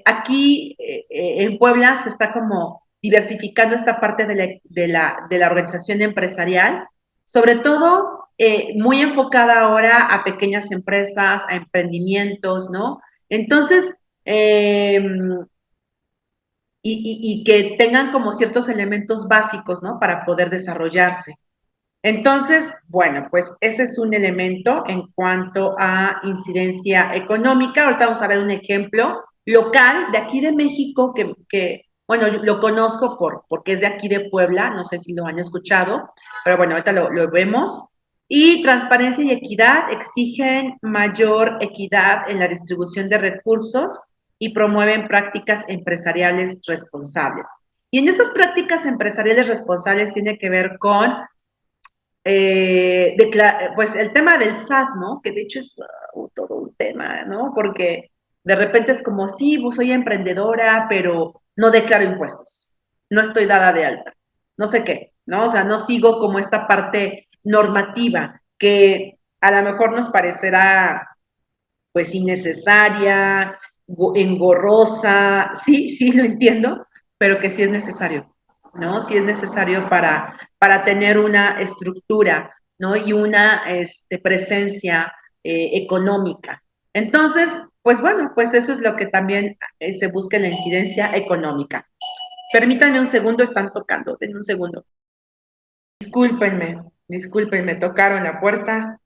[SPEAKER 1] aquí en Puebla se está como diversificando esta parte de la organización empresarial, sobre todo muy enfocada ahora a pequeñas empresas, a emprendimientos, ¿no? Entonces, y que tengan como ciertos elementos básicos, ¿no? Para poder desarrollarse. Entonces, bueno, pues ese es un elemento en cuanto a incidencia económica. Ahorita vamos a ver un ejemplo local de aquí de México bueno, lo conozco porque es de aquí de Puebla, no sé si lo han escuchado, pero bueno, ahorita lo vemos. Y transparencia y equidad exigen mayor equidad en la distribución de recursos y promueven prácticas empresariales responsables. Y en esas prácticas empresariales responsables tiene que ver con pues el tema del SAT, ¿no? Que de hecho es todo un tema, ¿no? Porque de repente es como, sí, pues soy emprendedora, pero no declaro impuestos, no estoy dada de alta, no sé qué, ¿no? O sea, no sigo como esta parte normativa que a lo mejor nos parecerá pues innecesaria, engorrosa, sí, sí, lo entiendo, pero que sí es necesario, ¿no? Sí es necesario para tener una estructura, ¿no? Y una presencia económica. Entonces, pues bueno, pues eso es lo que también se busca en la incidencia económica. Permítanme un segundo, están tocando, denme un segundo. Discúlpenme, tocaron la puerta.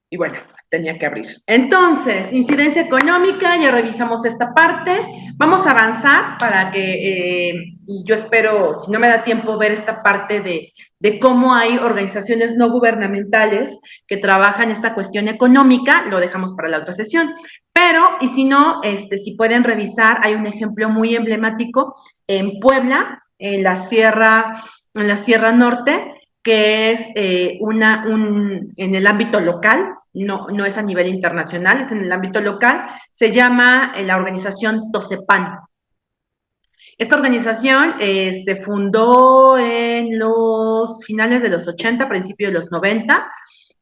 [SPEAKER 1] Y bueno, tenía que abrir. Entonces, incidencia económica, ya revisamos esta parte. Vamos a avanzar para que, y yo espero, si no me da tiempo, ver esta parte de cómo hay organizaciones no gubernamentales que trabajan esta cuestión económica, lo dejamos para la otra sesión. Pero, y si no, si pueden revisar, hay un ejemplo muy emblemático en Puebla, en la Sierra Norte, que es en el ámbito local, no es a nivel internacional, es en el ámbito local, se llama la organización Tosepan. Esta organización se fundó en los finales de los 80, principios de los 90,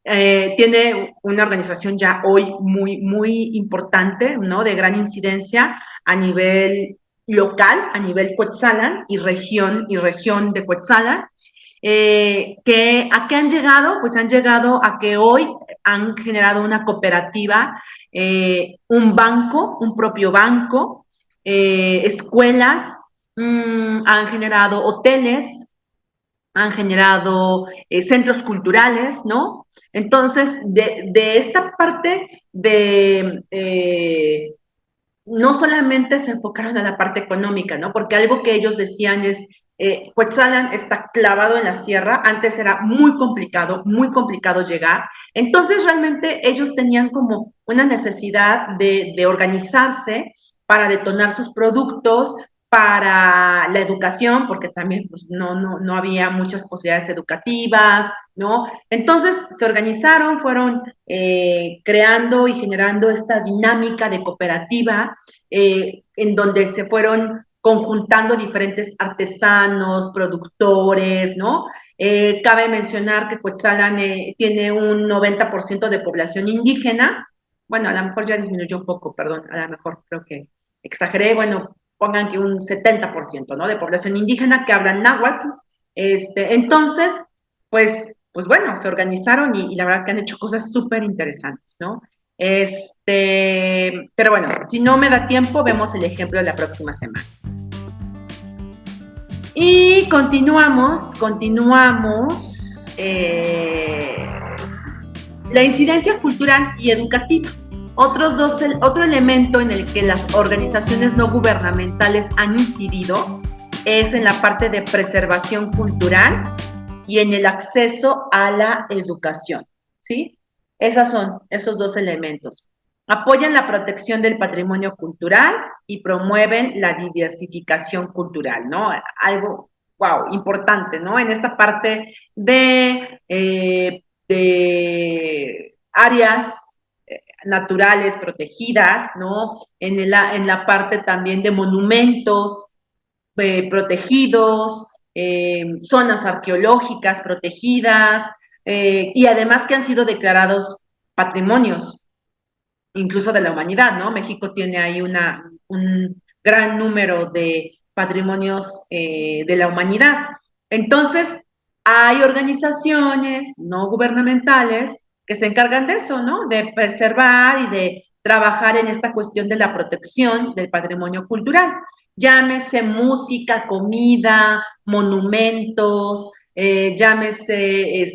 [SPEAKER 1] tiene una organización ya hoy muy, muy importante, ¿no? De gran incidencia a nivel local, a nivel Cuetzalan y región de Cuetzalan. ¿A qué han llegado? Pues han llegado a que hoy han generado una cooperativa, un banco, un propio banco, escuelas, han generado hoteles, han generado centros culturales, ¿no? Entonces, de esta parte no solamente se enfocaron a la parte económica, ¿no? Porque algo que ellos decían es, Cuetzalan está clavado en la sierra, antes era muy complicado llegar, entonces realmente ellos tenían como una necesidad de organizarse para detonar sus productos, para la educación, porque también pues, no había muchas posibilidades educativas, ¿no? Entonces se organizaron, fueron creando y generando esta dinámica de cooperativa en donde se fueron conjuntando diferentes artesanos, productores, ¿no? Cabe mencionar que Cuetzalan tiene un 90% de población indígena, bueno, a lo mejor ya disminuyó un poco, perdón, a lo mejor creo que exageré, bueno, pongan que un 70%, ¿no? De población indígena que hablan náhuatl. Entonces, pues bueno, se organizaron y la verdad que han hecho cosas súper interesantes, ¿no? Pero bueno, si no me da tiempo, vemos el ejemplo de la próxima semana. Y continuamos. La incidencia cultural y educativa. Otro elemento en el que las organizaciones no gubernamentales han incidido es en la parte de preservación cultural y en el acceso a la educación, ¿sí? Esos dos elementos. Apoyan la protección del patrimonio cultural y promueven la diversificación cultural, ¿no? Algo, wow, importante, ¿no? En esta parte de áreas naturales protegidas, ¿no? En la parte también de monumentos protegidos, zonas arqueológicas protegidas, y además que han sido declarados patrimonios, incluso de la humanidad, ¿no? México tiene ahí un gran número de patrimonios de la humanidad. Entonces, hay organizaciones no gubernamentales que se encargan de eso, ¿no? De preservar y de trabajar en esta cuestión de la protección del patrimonio cultural. Llámese música, comida, monumentos, llámese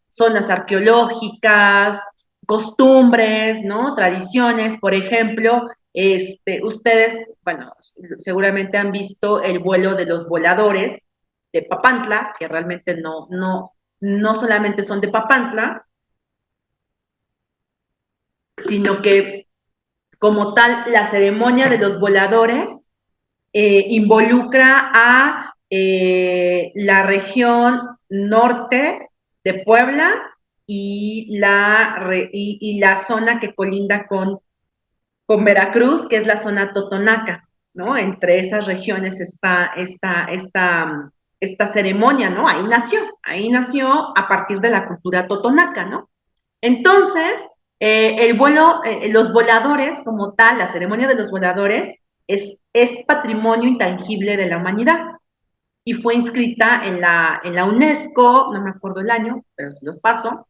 [SPEAKER 1] zonas arqueológicas, costumbres, ¿no? Tradiciones, por ejemplo, ustedes, bueno, seguramente han visto el vuelo de los voladores de Papantla, que realmente no solamente son de Papantla, sino que como tal, la ceremonia de los voladores involucra a la región norte de Puebla y la zona que colinda con Veracruz, que es la zona totonaca, ¿no? Entre esas regiones está esta ceremonia, ¿no? Ahí nació a partir de la cultura totonaca, ¿no? Entonces, los voladores como tal, la ceremonia de los voladores es patrimonio intangible de la humanidad y fue inscrita en la UNESCO, no me acuerdo el año, pero se los paso.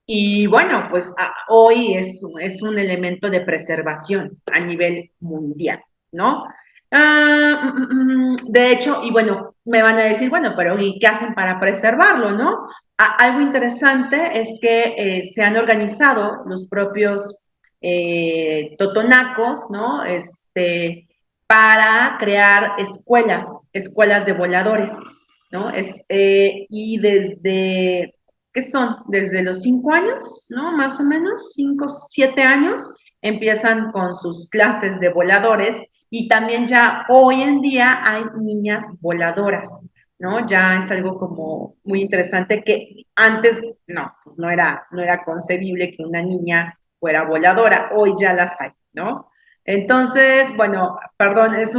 [SPEAKER 1] Y bueno, pues hoy es un elemento de preservación a nivel mundial, ¿no? De hecho, y bueno, me van a decir, bueno, pero ¿y qué hacen para preservarlo, no? Algo interesante es que se han organizado los propios totonacos, ¿no? Para crear escuelas de voladores, ¿no? Y desde ¿qué son? Desde los 5 años, ¿no? Más o menos, 5, 7 años, empiezan con sus clases de voladores y también ya hoy en día hay niñas voladoras, ¿no? Ya es algo como muy interesante que antes, no, pues no era concebible que una niña fuera voladora, hoy ya las hay, ¿no? Entonces, bueno, perdón, es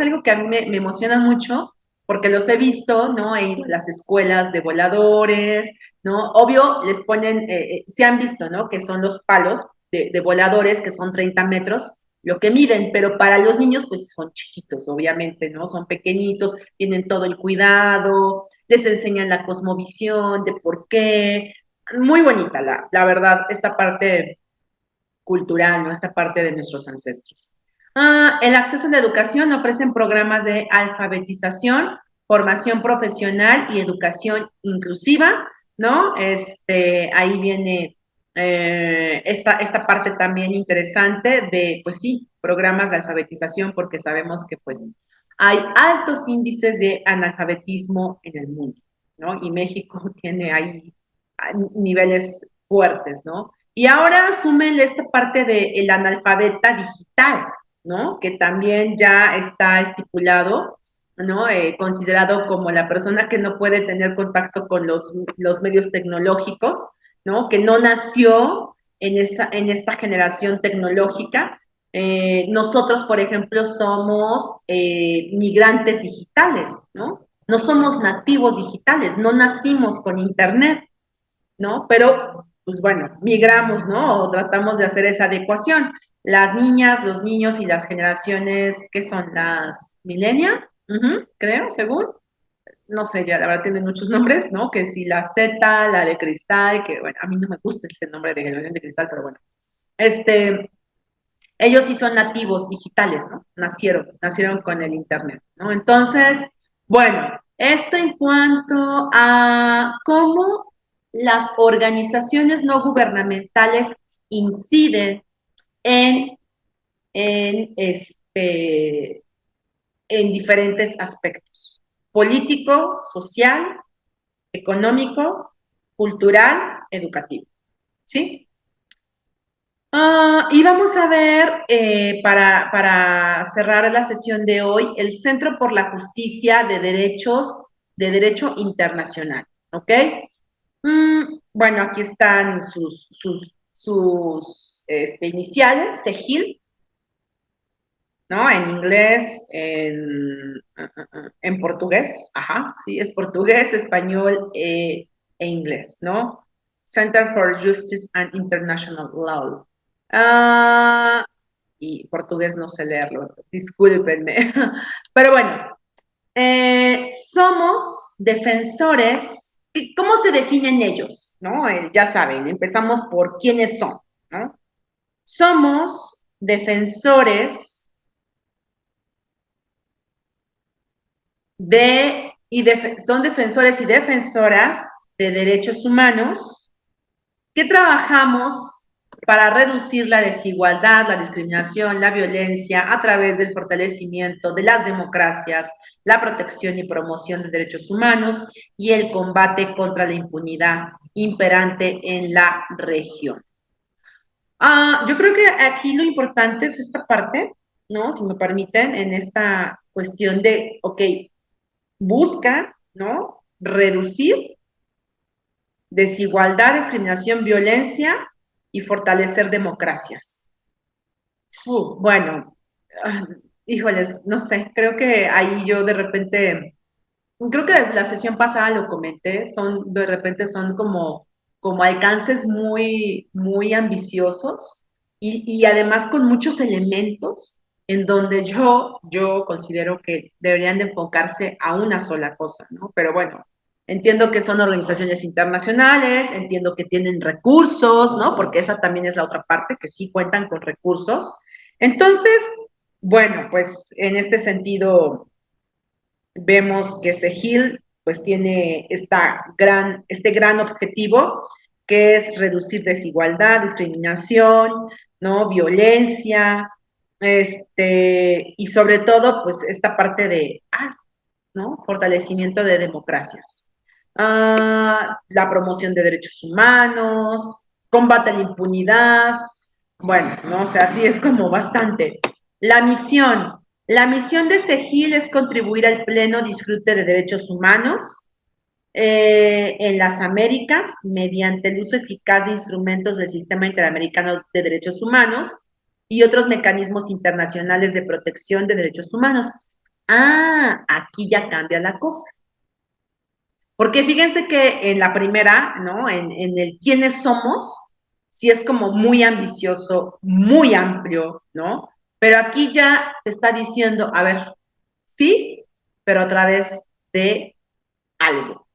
[SPEAKER 1] algo que a mí me emociona mucho porque los he visto, ¿no? He ido a las escuelas de voladores, ¿no? Obvio, les ponen, se han visto, ¿no? Que son los palos de voladores, que son 30 metros, lo que miden, pero para los niños, pues son chiquitos, obviamente, ¿no? Son pequeñitos, tienen todo el cuidado, les enseñan la cosmovisión, de por qué. Muy bonita, la verdad, esta parte cultural, ¿no? Esta parte de nuestros ancestros. El acceso a la educación ofrecen programas de alfabetización, formación profesional y educación inclusiva, ¿no? Ahí viene esta parte también interesante de, pues sí, programas de alfabetización, porque sabemos que pues hay altos índices de analfabetismo en el mundo, ¿no? Y México tiene ahí niveles fuertes, ¿no? Y ahora súmenle esta parte del analfabeta digital, ¿no? Que también ya está estipulado, ¿no? Considerado como la persona que no puede tener contacto con los medios tecnológicos, ¿no? Que no nació en esta generación tecnológica. Nosotros, por ejemplo, somos migrantes digitales, ¿no? No somos nativos digitales, no nacimos con Internet, ¿no? Pero, pues bueno, migramos, ¿no? O tratamos de hacer esa adecuación. Las niñas, los niños y las generaciones, ¿qué son? Las millennials, creo, según. No sé, ya la verdad tienen muchos nombres, ¿no? Que si la Z, la de cristal, que bueno, a mí no me gusta ese nombre de generación de cristal, pero bueno. Este, Ellos sí son nativos digitales, ¿no? Nacieron con el Internet, ¿no? Entonces, bueno, esto en cuanto a cómo las organizaciones no gubernamentales inciden en, en, este, en diferentes aspectos: político, social, económico, cultural, educativo, ¿sí? Y vamos a ver, para cerrar la sesión de hoy, el Centro por la Justicia de Derecho Internacional, ¿ok? Bueno, aquí están sus iniciales: CEGIL, ¿no? En inglés, en portugués, ajá, sí, es portugués, español e inglés, ¿no? Center for Justice and International Law. Ah, y portugués no sé leerlo, discúlpenme. Pero bueno, somos defensores. ¿Cómo se definen ellos? ¿No? Ya saben, empezamos por quiénes son, ¿no? Somos defensores son defensores y defensoras de derechos humanos que trabajamos para reducir la desigualdad, la discriminación, la violencia a través del fortalecimiento de las democracias, la protección y promoción de derechos humanos y el combate contra la impunidad imperante en la región. Yo creo que aquí lo importante es esta parte, ¿no? Si me permiten, en esta cuestión de, ok, busca, ¿no? Reducir desigualdad, discriminación, violencia y fortalecer democracias. Bueno, híjoles, no sé, creo que ahí yo de repente, creo que desde la sesión pasada lo comenté, de repente son como alcances muy ambiciosos y además con muchos elementos en donde yo considero que deberían de enfocarse a una sola cosa, ¿no? Pero bueno, entiendo que son organizaciones internacionales, entiendo que tienen recursos, ¿no? Porque esa también es la otra parte, que sí cuentan con recursos. Entonces, bueno, pues en este sentido vemos que SEGIL pues tiene este gran objetivo, que es reducir desigualdad, discriminación, ¿no? Violencia, y sobre todo, pues esta parte de, ¿no? Fortalecimiento de democracias. La promoción de derechos humanos, combate a la impunidad, bueno, ¿no? O sea, así es como bastante. La misión. La misión de SEGIL es contribuir al pleno disfrute de derechos humanos en las Américas mediante el uso eficaz de instrumentos del Sistema Interamericano de Derechos Humanos y otros mecanismos internacionales de protección de derechos humanos. Aquí ya cambia la cosa. Porque fíjense que en la primera, ¿no? En el quiénes somos, sí es como muy ambicioso, muy amplio, ¿no? Pero aquí ya te está diciendo, a ver, sí, pero a través de algo,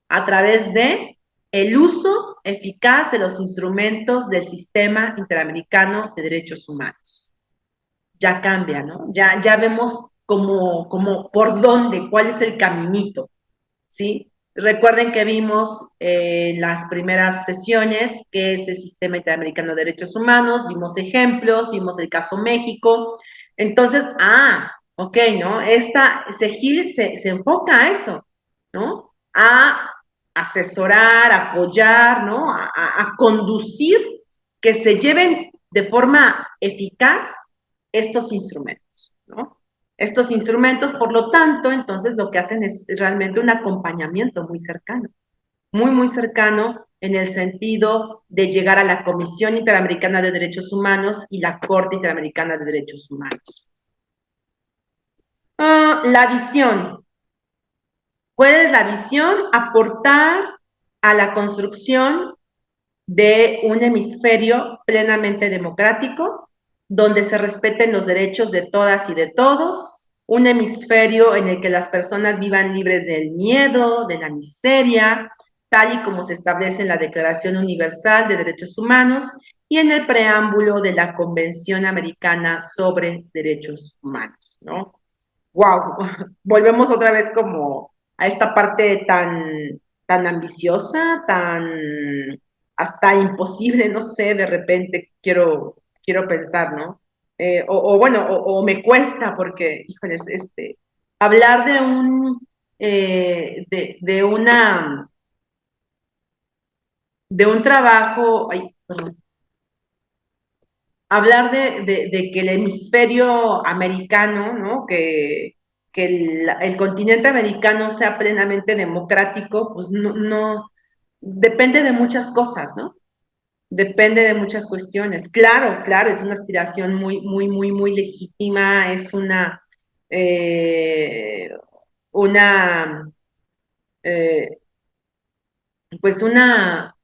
[SPEAKER 1] a través de el uso eficaz de los instrumentos del Sistema Interamericano de Derechos Humanos. Ya cambia, ¿no? Ya vemos como por dónde, cuál es el caminito, ¿sí? Recuerden que vimos en las primeras sesiones que es el Sistema Interamericano de Derechos Humanos, vimos ejemplos, vimos el caso México. Entonces, ok, ¿no? SEGIL se enfoca a eso, ¿no? A asesorar, apoyar, ¿no? A conducir que se lleven de forma eficaz estos instrumentos, ¿no? Estos instrumentos, por lo tanto, entonces lo que hacen es realmente un acompañamiento muy cercano, muy cercano en el sentido de llegar a la Comisión Interamericana de Derechos Humanos y la Corte Interamericana de Derechos Humanos. La visión. ¿Cuál es la visión? Aportar a la construcción de un hemisferio plenamente democrático, donde se respeten los derechos de todas y de todos, un hemisferio en el que las personas vivan libres del miedo, de la miseria, tal y como se establece en la Declaración Universal de Derechos Humanos y en el preámbulo de la Convención Americana sobre Derechos Humanos, ¿no? Wow, volvemos otra vez como a esta parte tan ambiciosa, tan hasta imposible, no sé, de repente quiero pensar, ¿no? Bueno, o me cuesta porque, híjoles, hablar de un trabajo, ay, perdón, hablar de que el hemisferio americano, ¿no? Que el continente americano sea plenamente democrático, pues no, depende de muchas cosas, ¿no? Depende de muchas cuestiones. Claro, claro, es una aspiración muy legítima, es eh, una, eh, pues una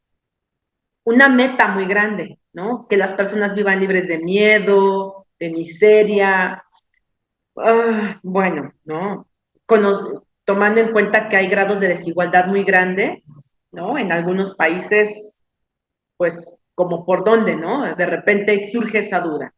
[SPEAKER 1] meta muy grande, ¿no? Que las personas vivan libres de miedo, de miseria, bueno, ¿no? Tomando en cuenta que hay grados de desigualdad muy grandes, ¿no? En algunos países, pues, como por dónde, ¿no? De repente surge esa duda.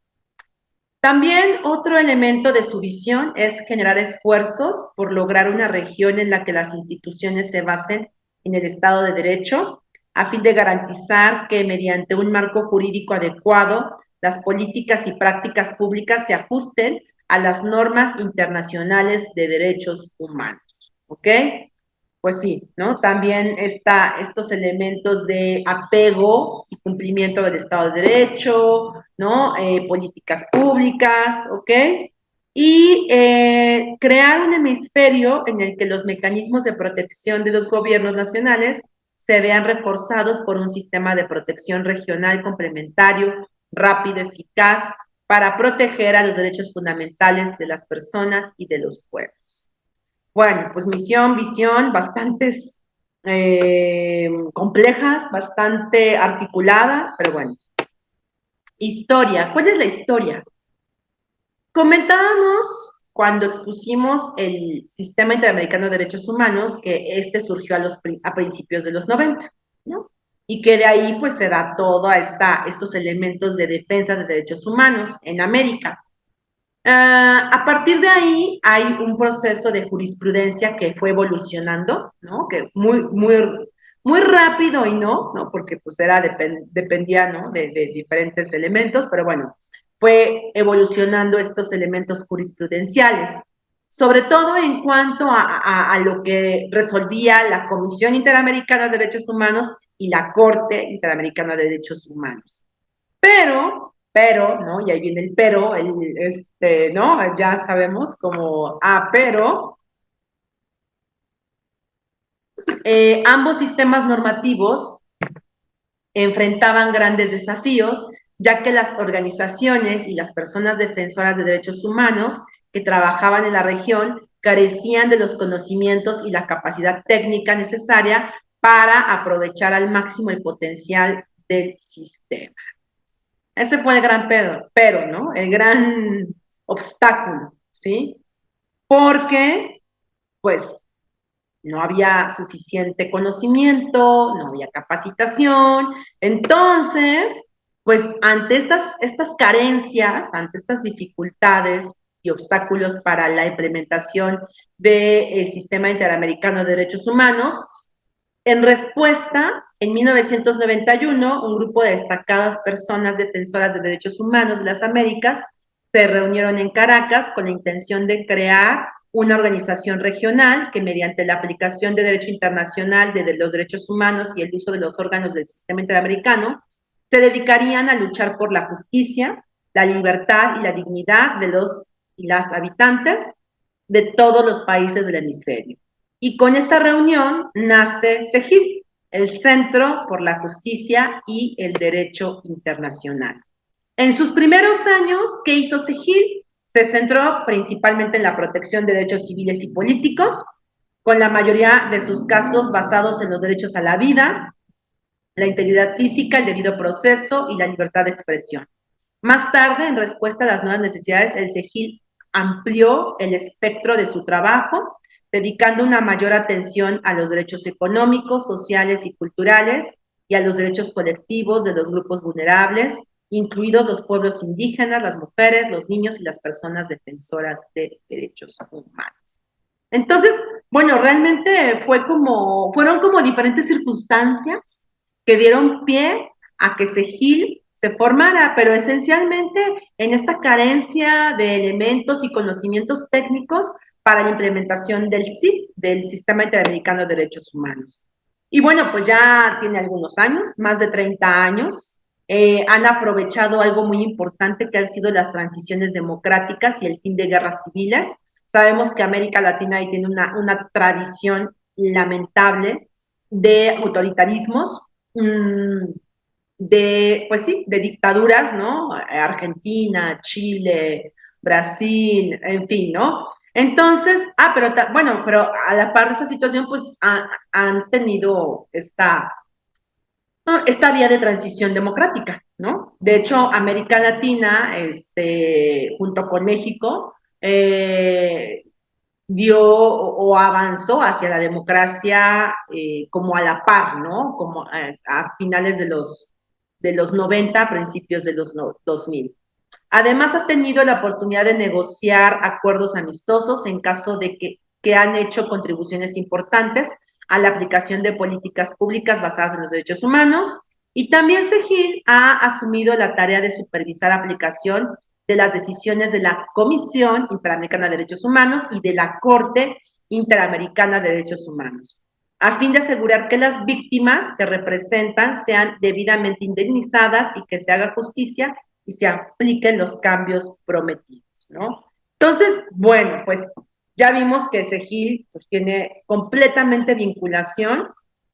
[SPEAKER 1] También otro elemento de su visión es generar esfuerzos por lograr una región en la que las instituciones se basen en el Estado de Derecho, a fin de garantizar que mediante un marco jurídico adecuado, las políticas y prácticas públicas se ajusten a las normas internacionales de derechos humanos. ¿Ok? Pues sí, ¿no? También estos elementos de apego y cumplimiento del Estado de Derecho, ¿no? Políticas públicas, ¿ok? Y crear un hemisferio en el que los mecanismos de protección de los gobiernos nacionales se vean reforzados por un sistema de protección regional complementario, rápido, eficaz, para proteger a los derechos fundamentales de las personas y de los pueblos. Bueno, pues misión, visión, bastantes complejas, bastante articulada, pero bueno. Historia, ¿cuál es la historia? Comentábamos cuando expusimos el Sistema Interamericano de Derechos Humanos que surgió a principios de los 90, ¿no? Y que de ahí pues se da todo estos elementos de defensa de derechos humanos en América. A partir de ahí hay un proceso de jurisprudencia que fue evolucionando, ¿no? Que muy rápido y no, porque pues dependía, ¿no? De diferentes elementos, pero bueno, fue evolucionando estos elementos jurisprudenciales, sobre todo en cuanto a lo que resolvía la Comisión Interamericana de Derechos Humanos y la Corte Interamericana de Derechos Humanos. Pero, ¿no? Y ahí viene el pero, ¿no? Ya sabemos como, pero, ambos sistemas normativos enfrentaban grandes desafíos, ya que las organizaciones y las personas defensoras de derechos humanos que trabajaban en la región carecían de los conocimientos y la capacidad técnica necesaria para aprovechar al máximo el potencial del sistema. Ese fue el gran pero, ¿no? El gran obstáculo, ¿sí? Porque, pues, no había suficiente conocimiento, no había capacitación. Entonces, pues, ante estas carencias, ante estas dificultades y obstáculos para la implementación del Sistema Interamericano de Derechos Humanos, en respuesta, en 1991, un grupo de destacadas personas defensoras de derechos humanos de las Américas se reunieron en Caracas con la intención de crear una organización regional que mediante la aplicación de derecho internacional de los derechos humanos y el uso de los órganos del sistema interamericano, se dedicarían a luchar por la justicia, la libertad y la dignidad de los y las habitantes de todos los países del hemisferio. Y con esta reunión nace CEGIL, el Centro por la Justicia y el Derecho Internacional. En sus primeros años, ¿qué hizo CEGIL? Se centró principalmente en la protección de derechos civiles y políticos, con la mayoría de sus casos basados en los derechos a la vida, la integridad física, el debido proceso y la libertad de expresión. Más tarde, en respuesta a las nuevas necesidades, el CEGIL amplió el espectro de su trabajo, dedicando una mayor atención a los derechos económicos, sociales y culturales, y a los derechos colectivos de los grupos vulnerables, incluidos los pueblos indígenas, las mujeres, los niños y las personas defensoras de derechos humanos. Entonces, bueno, realmente fueron como diferentes circunstancias que dieron pie a que CEGIL se formara, pero esencialmente en esta carencia de elementos y conocimientos técnicos para la implementación del SID, del Sistema Interamericano de Derechos Humanos. Y bueno, pues ya tiene algunos años, más de 30 años, han aprovechado algo muy importante que han sido las transiciones democráticas y el fin de guerras civiles. Sabemos que América Latina ahí tiene una tradición lamentable de autoritarismos, pues sí, de dictaduras, ¿no? Argentina, Chile, Brasil, en fin, ¿no? Entonces, pero a la par de esa situación, pues han tenido esta vía de transición democrática, ¿no? De hecho, América Latina, junto con México, dio o avanzó hacia la democracia como a la par, ¿no? Como a finales de los 90, principios de los 2000. Además, ha tenido la oportunidad de negociar acuerdos amistosos en caso de que han hecho contribuciones importantes a la aplicación de políticas públicas basadas en los derechos humanos. Y también CEGIL ha asumido la tarea de supervisar aplicación de las decisiones de la Comisión Interamericana de Derechos Humanos y de la Corte Interamericana de Derechos Humanos, a fin de asegurar que las víctimas que representan sean debidamente indemnizadas y que se haga justicia y se apliquen los cambios prometidos, ¿no? Entonces, bueno, pues ya vimos que CEGIL pues, tiene completamente vinculación,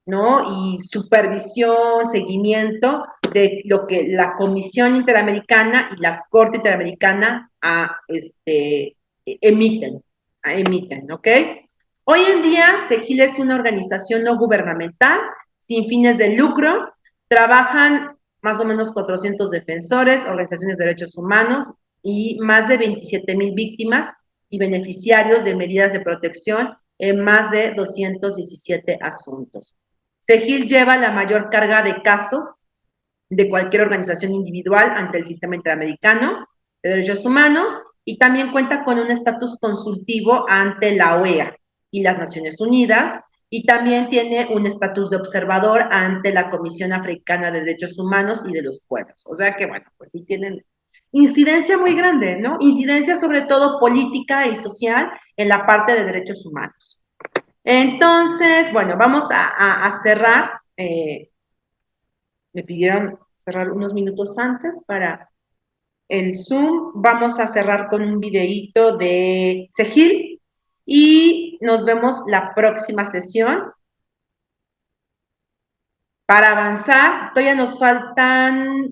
[SPEAKER 1] ¿no? Y supervisión, seguimiento de lo que la Comisión Interamericana y la Corte Interamericana emiten, ¿ok? Hoy en día, CEGIL es una organización no gubernamental, sin fines de lucro, trabajan más o menos 400 defensores, organizaciones de derechos humanos y más de 27,000 víctimas y beneficiarios de medidas de protección en más de 217 asuntos. CEGIL lleva la mayor carga de casos de cualquier organización individual ante el Sistema Interamericano de Derechos Humanos y también cuenta con un estatus consultivo ante la OEA y las Naciones Unidas, y también tiene un estatus de observador ante la Comisión Africana de Derechos Humanos y de los Pueblos. O sea que, bueno, pues sí tienen incidencia muy grande, ¿no? Incidencia sobre todo política y social en la parte de derechos humanos. Entonces, bueno, vamos a cerrar. Me pidieron cerrar unos minutos antes para el Zoom. Vamos a cerrar con un videíto de CEGIL y nos vemos la próxima sesión. Para avanzar, todavía nos faltan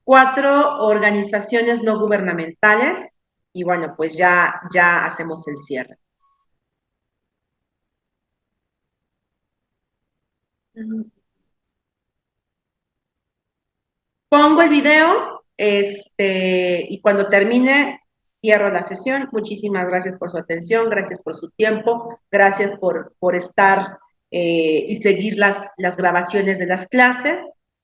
[SPEAKER 1] cuatro organizaciones no gubernamentales y bueno, pues ya hacemos el cierre. Pongo el video, y cuando termine, cierro la sesión. Muchísimas gracias por su atención, gracias por su tiempo, gracias por estar y seguir las grabaciones de las clases.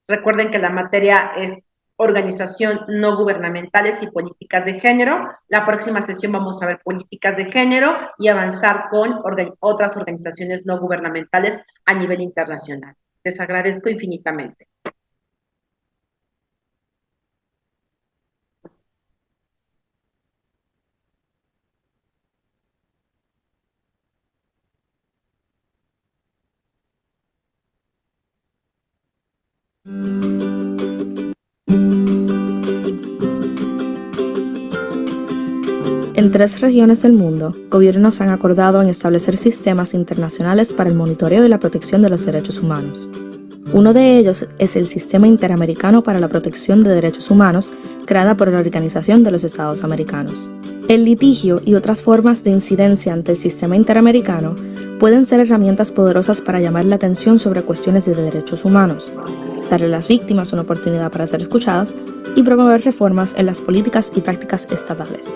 [SPEAKER 1] Recuerden que la materia es organización no gubernamentales y políticas de género. La próxima sesión vamos a ver políticas de género y avanzar con otras organizaciones no gubernamentales a nivel internacional. Les agradezco infinitamente.
[SPEAKER 6] En 3 regiones del mundo, gobiernos han acordado en establecer sistemas internacionales para el monitoreo y la protección de los derechos humanos. Uno de ellos es el Sistema Interamericano para la Protección de Derechos Humanos, creada por la Organización de los Estados Americanos. El litigio y otras formas de incidencia ante el sistema interamericano pueden ser herramientas poderosas para llamar la atención sobre cuestiones de derechos humanos, darle a las víctimas una oportunidad para ser escuchadas y promover reformas en las políticas y prácticas estatales.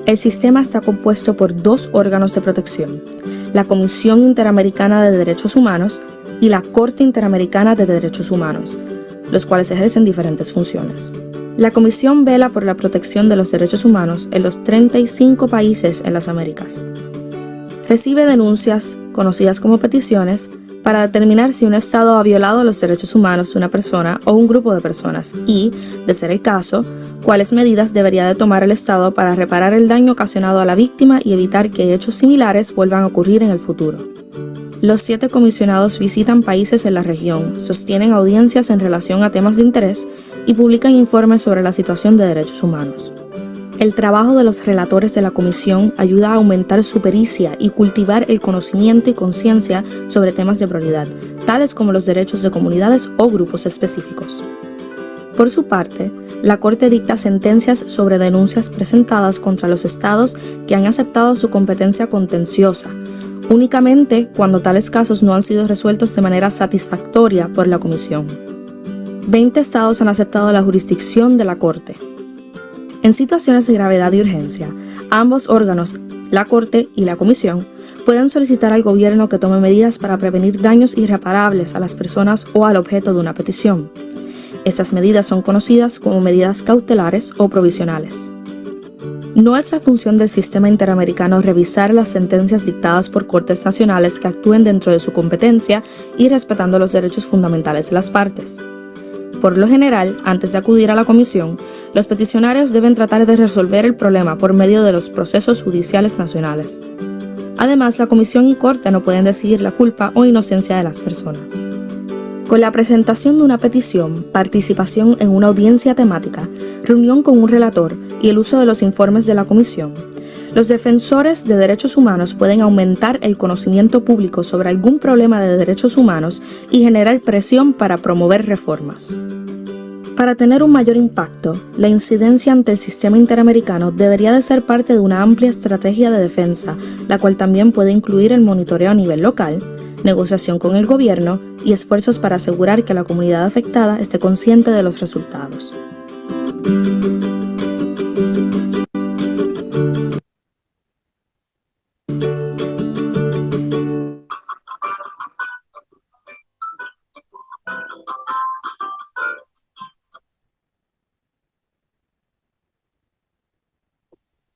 [SPEAKER 6] El sistema está compuesto por 2 órganos de protección, la Comisión Interamericana de Derechos Humanos y la Corte Interamericana de Derechos Humanos, los cuales ejercen diferentes funciones. La Comisión vela por la protección de los derechos humanos en los 35 países en las Américas. Recibe denuncias, conocidas como peticiones, para determinar si un Estado ha violado los derechos humanos de una persona o un grupo de personas y, de ser el caso, cuáles medidas debería de tomar el Estado para reparar el daño ocasionado a la víctima y evitar que hechos similares vuelvan a ocurrir en el futuro. Los 7 comisionados visitan países en la región, sostienen audiencias en relación a temas de interés y publican informes sobre la situación de derechos humanos. El trabajo de los relatores de la comisión ayuda a aumentar su pericia y cultivar el conocimiento y conciencia sobre temas de prioridad, tales como los derechos de comunidades o grupos específicos. Por su parte, la Corte dicta sentencias sobre denuncias presentadas contra los estados que han aceptado su competencia contenciosa, únicamente cuando tales casos no han sido resueltos de manera satisfactoria por la comisión. 20 estados han aceptado la jurisdicción de la Corte. En situaciones de gravedad y urgencia, ambos órganos, la Corte y la Comisión, pueden solicitar al gobierno que tome medidas para prevenir daños irreparables a las personas o al objeto de una petición. Estas medidas son conocidas como medidas cautelares o provisionales. No es la función del sistema interamericano revisar las sentencias dictadas por cortes nacionales que actúen dentro de su competencia y respetando los derechos fundamentales de las partes. Por lo general, antes de acudir a la comisión, los peticionarios deben tratar de resolver el problema por medio de los procesos judiciales nacionales. Además, la comisión y corte no pueden decidir la culpa o inocencia de las personas. Con la presentación de una petición, participación en una audiencia temática, reunión con un relator y el uso de los informes de la comisión, los defensores de derechos humanos pueden aumentar el conocimiento público sobre algún problema de derechos humanos y generar presión para promover reformas. Para tener un mayor impacto, la incidencia ante el sistema interamericano debería de ser parte de una amplia estrategia de defensa, la cual también puede incluir el monitoreo a nivel local, negociación con el gobierno y esfuerzos para asegurar que la comunidad afectada esté consciente de los resultados.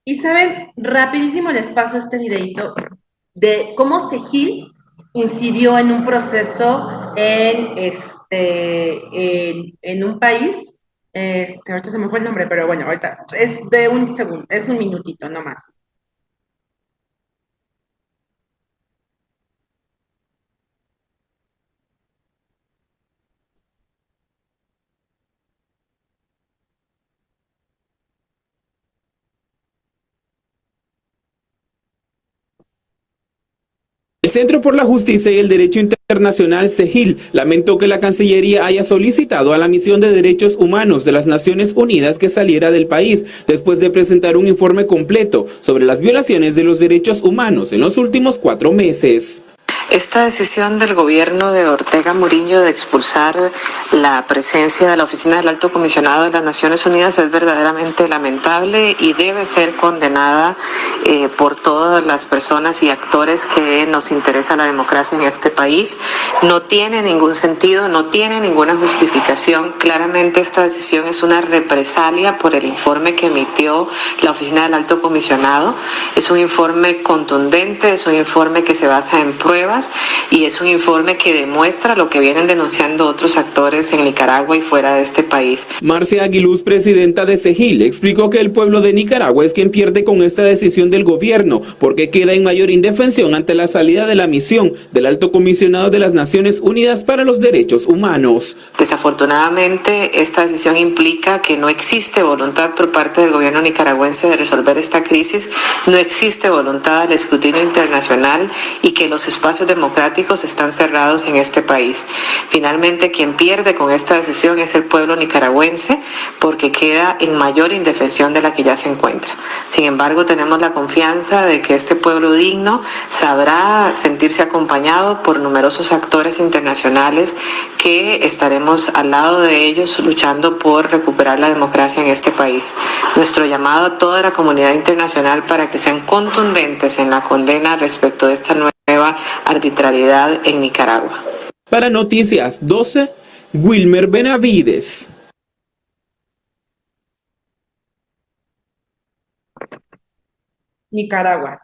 [SPEAKER 1] Y saben, rapidísimo les paso este videito de cómo SEGIL incidió en un proceso en un país, ahorita se me fue el nombre, pero bueno, ahorita es de un segundo, es un minutito, no más.
[SPEAKER 7] El Centro por la Justicia y el Derecho Internacional, SEGIL, lamentó que la Cancillería haya solicitado a la Misión de Derechos Humanos de las Naciones Unidas que saliera del país después de presentar un informe completo sobre las violaciones de los derechos humanos en los últimos 4 meses.
[SPEAKER 8] Esta decisión del gobierno de Ortega Murillo de expulsar la presencia de la Oficina del Alto Comisionado de las Naciones Unidas es verdaderamente lamentable y debe ser condenada por todas las personas y actores que nos interesa la democracia en este país. No tiene ningún sentido, no tiene ninguna justificación. Claramente esta decisión es una represalia por el informe que emitió la Oficina del Alto Comisionado. Es un informe contundente, es un informe que se basa en pruebas y es un informe que demuestra lo que vienen denunciando otros actores en Nicaragua y fuera de este país.
[SPEAKER 7] Marcia Aguiluz, presidenta de SEGIL, explicó que el pueblo de Nicaragua es quien pierde con esta decisión del gobierno porque queda en mayor indefensión ante la salida de la misión del Alto Comisionado de las Naciones Unidas para los Derechos Humanos.
[SPEAKER 8] Desafortunadamente, esta decisión implica que no existe voluntad por parte del gobierno nicaragüense de resolver esta crisis, no existe voluntad al escrutinio internacional y que los espacios democráticos están cerrados en este país. Finalmente, quien pierde con esta decisión es el pueblo nicaragüense porque queda en mayor indefensión de la que ya se encuentra. Sin embargo, tenemos la confianza de que este pueblo digno sabrá sentirse acompañado por numerosos actores internacionales que estaremos al lado de ellos luchando por recuperar la democracia en este país. Nuestro llamado a toda la comunidad internacional para que sean contundentes en la condena respecto de esta nueva nueva arbitrariedad en Nicaragua.
[SPEAKER 7] Para Noticias 12, Wilmer Benavides.
[SPEAKER 1] Nicaragua,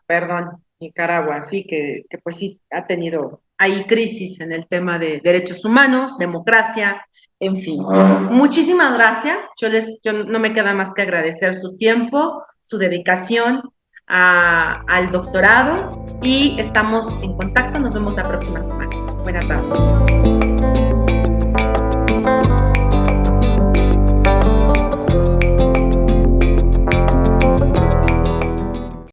[SPEAKER 1] sí, que pues sí ha tenido ahí crisis en el tema de derechos humanos, democracia, en fin. Muchísimas gracias. Yo no me queda más que agradecer su tiempo, su dedicación al doctorado y estamos en contacto. Nos vemos la próxima semana. Buenas tardes.